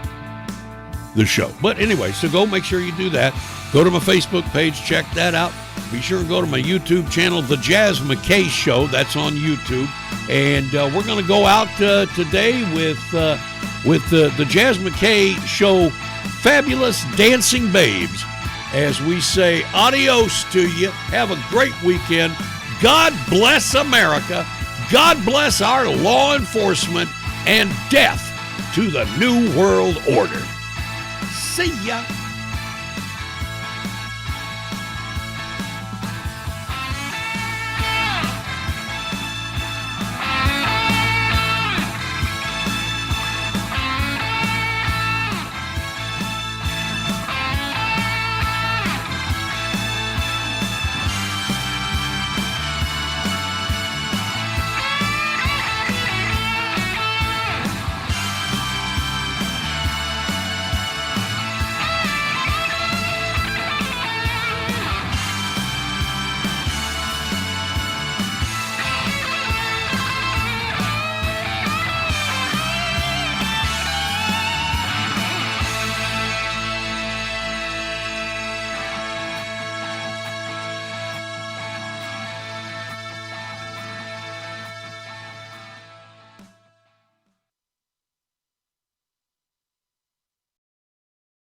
the show. But anyway, so go make sure you do that. Go to my Facebook page, check that out. Be sure and go to my YouTube channel, The Jaz McKay Show. That's on YouTube. And we're going to go out today with the Jaz McKay Show Fabulous Dancing Babes as we say adios to you. Have a great weekend. God bless America. God bless our law enforcement, and death to the New World Order. See ya.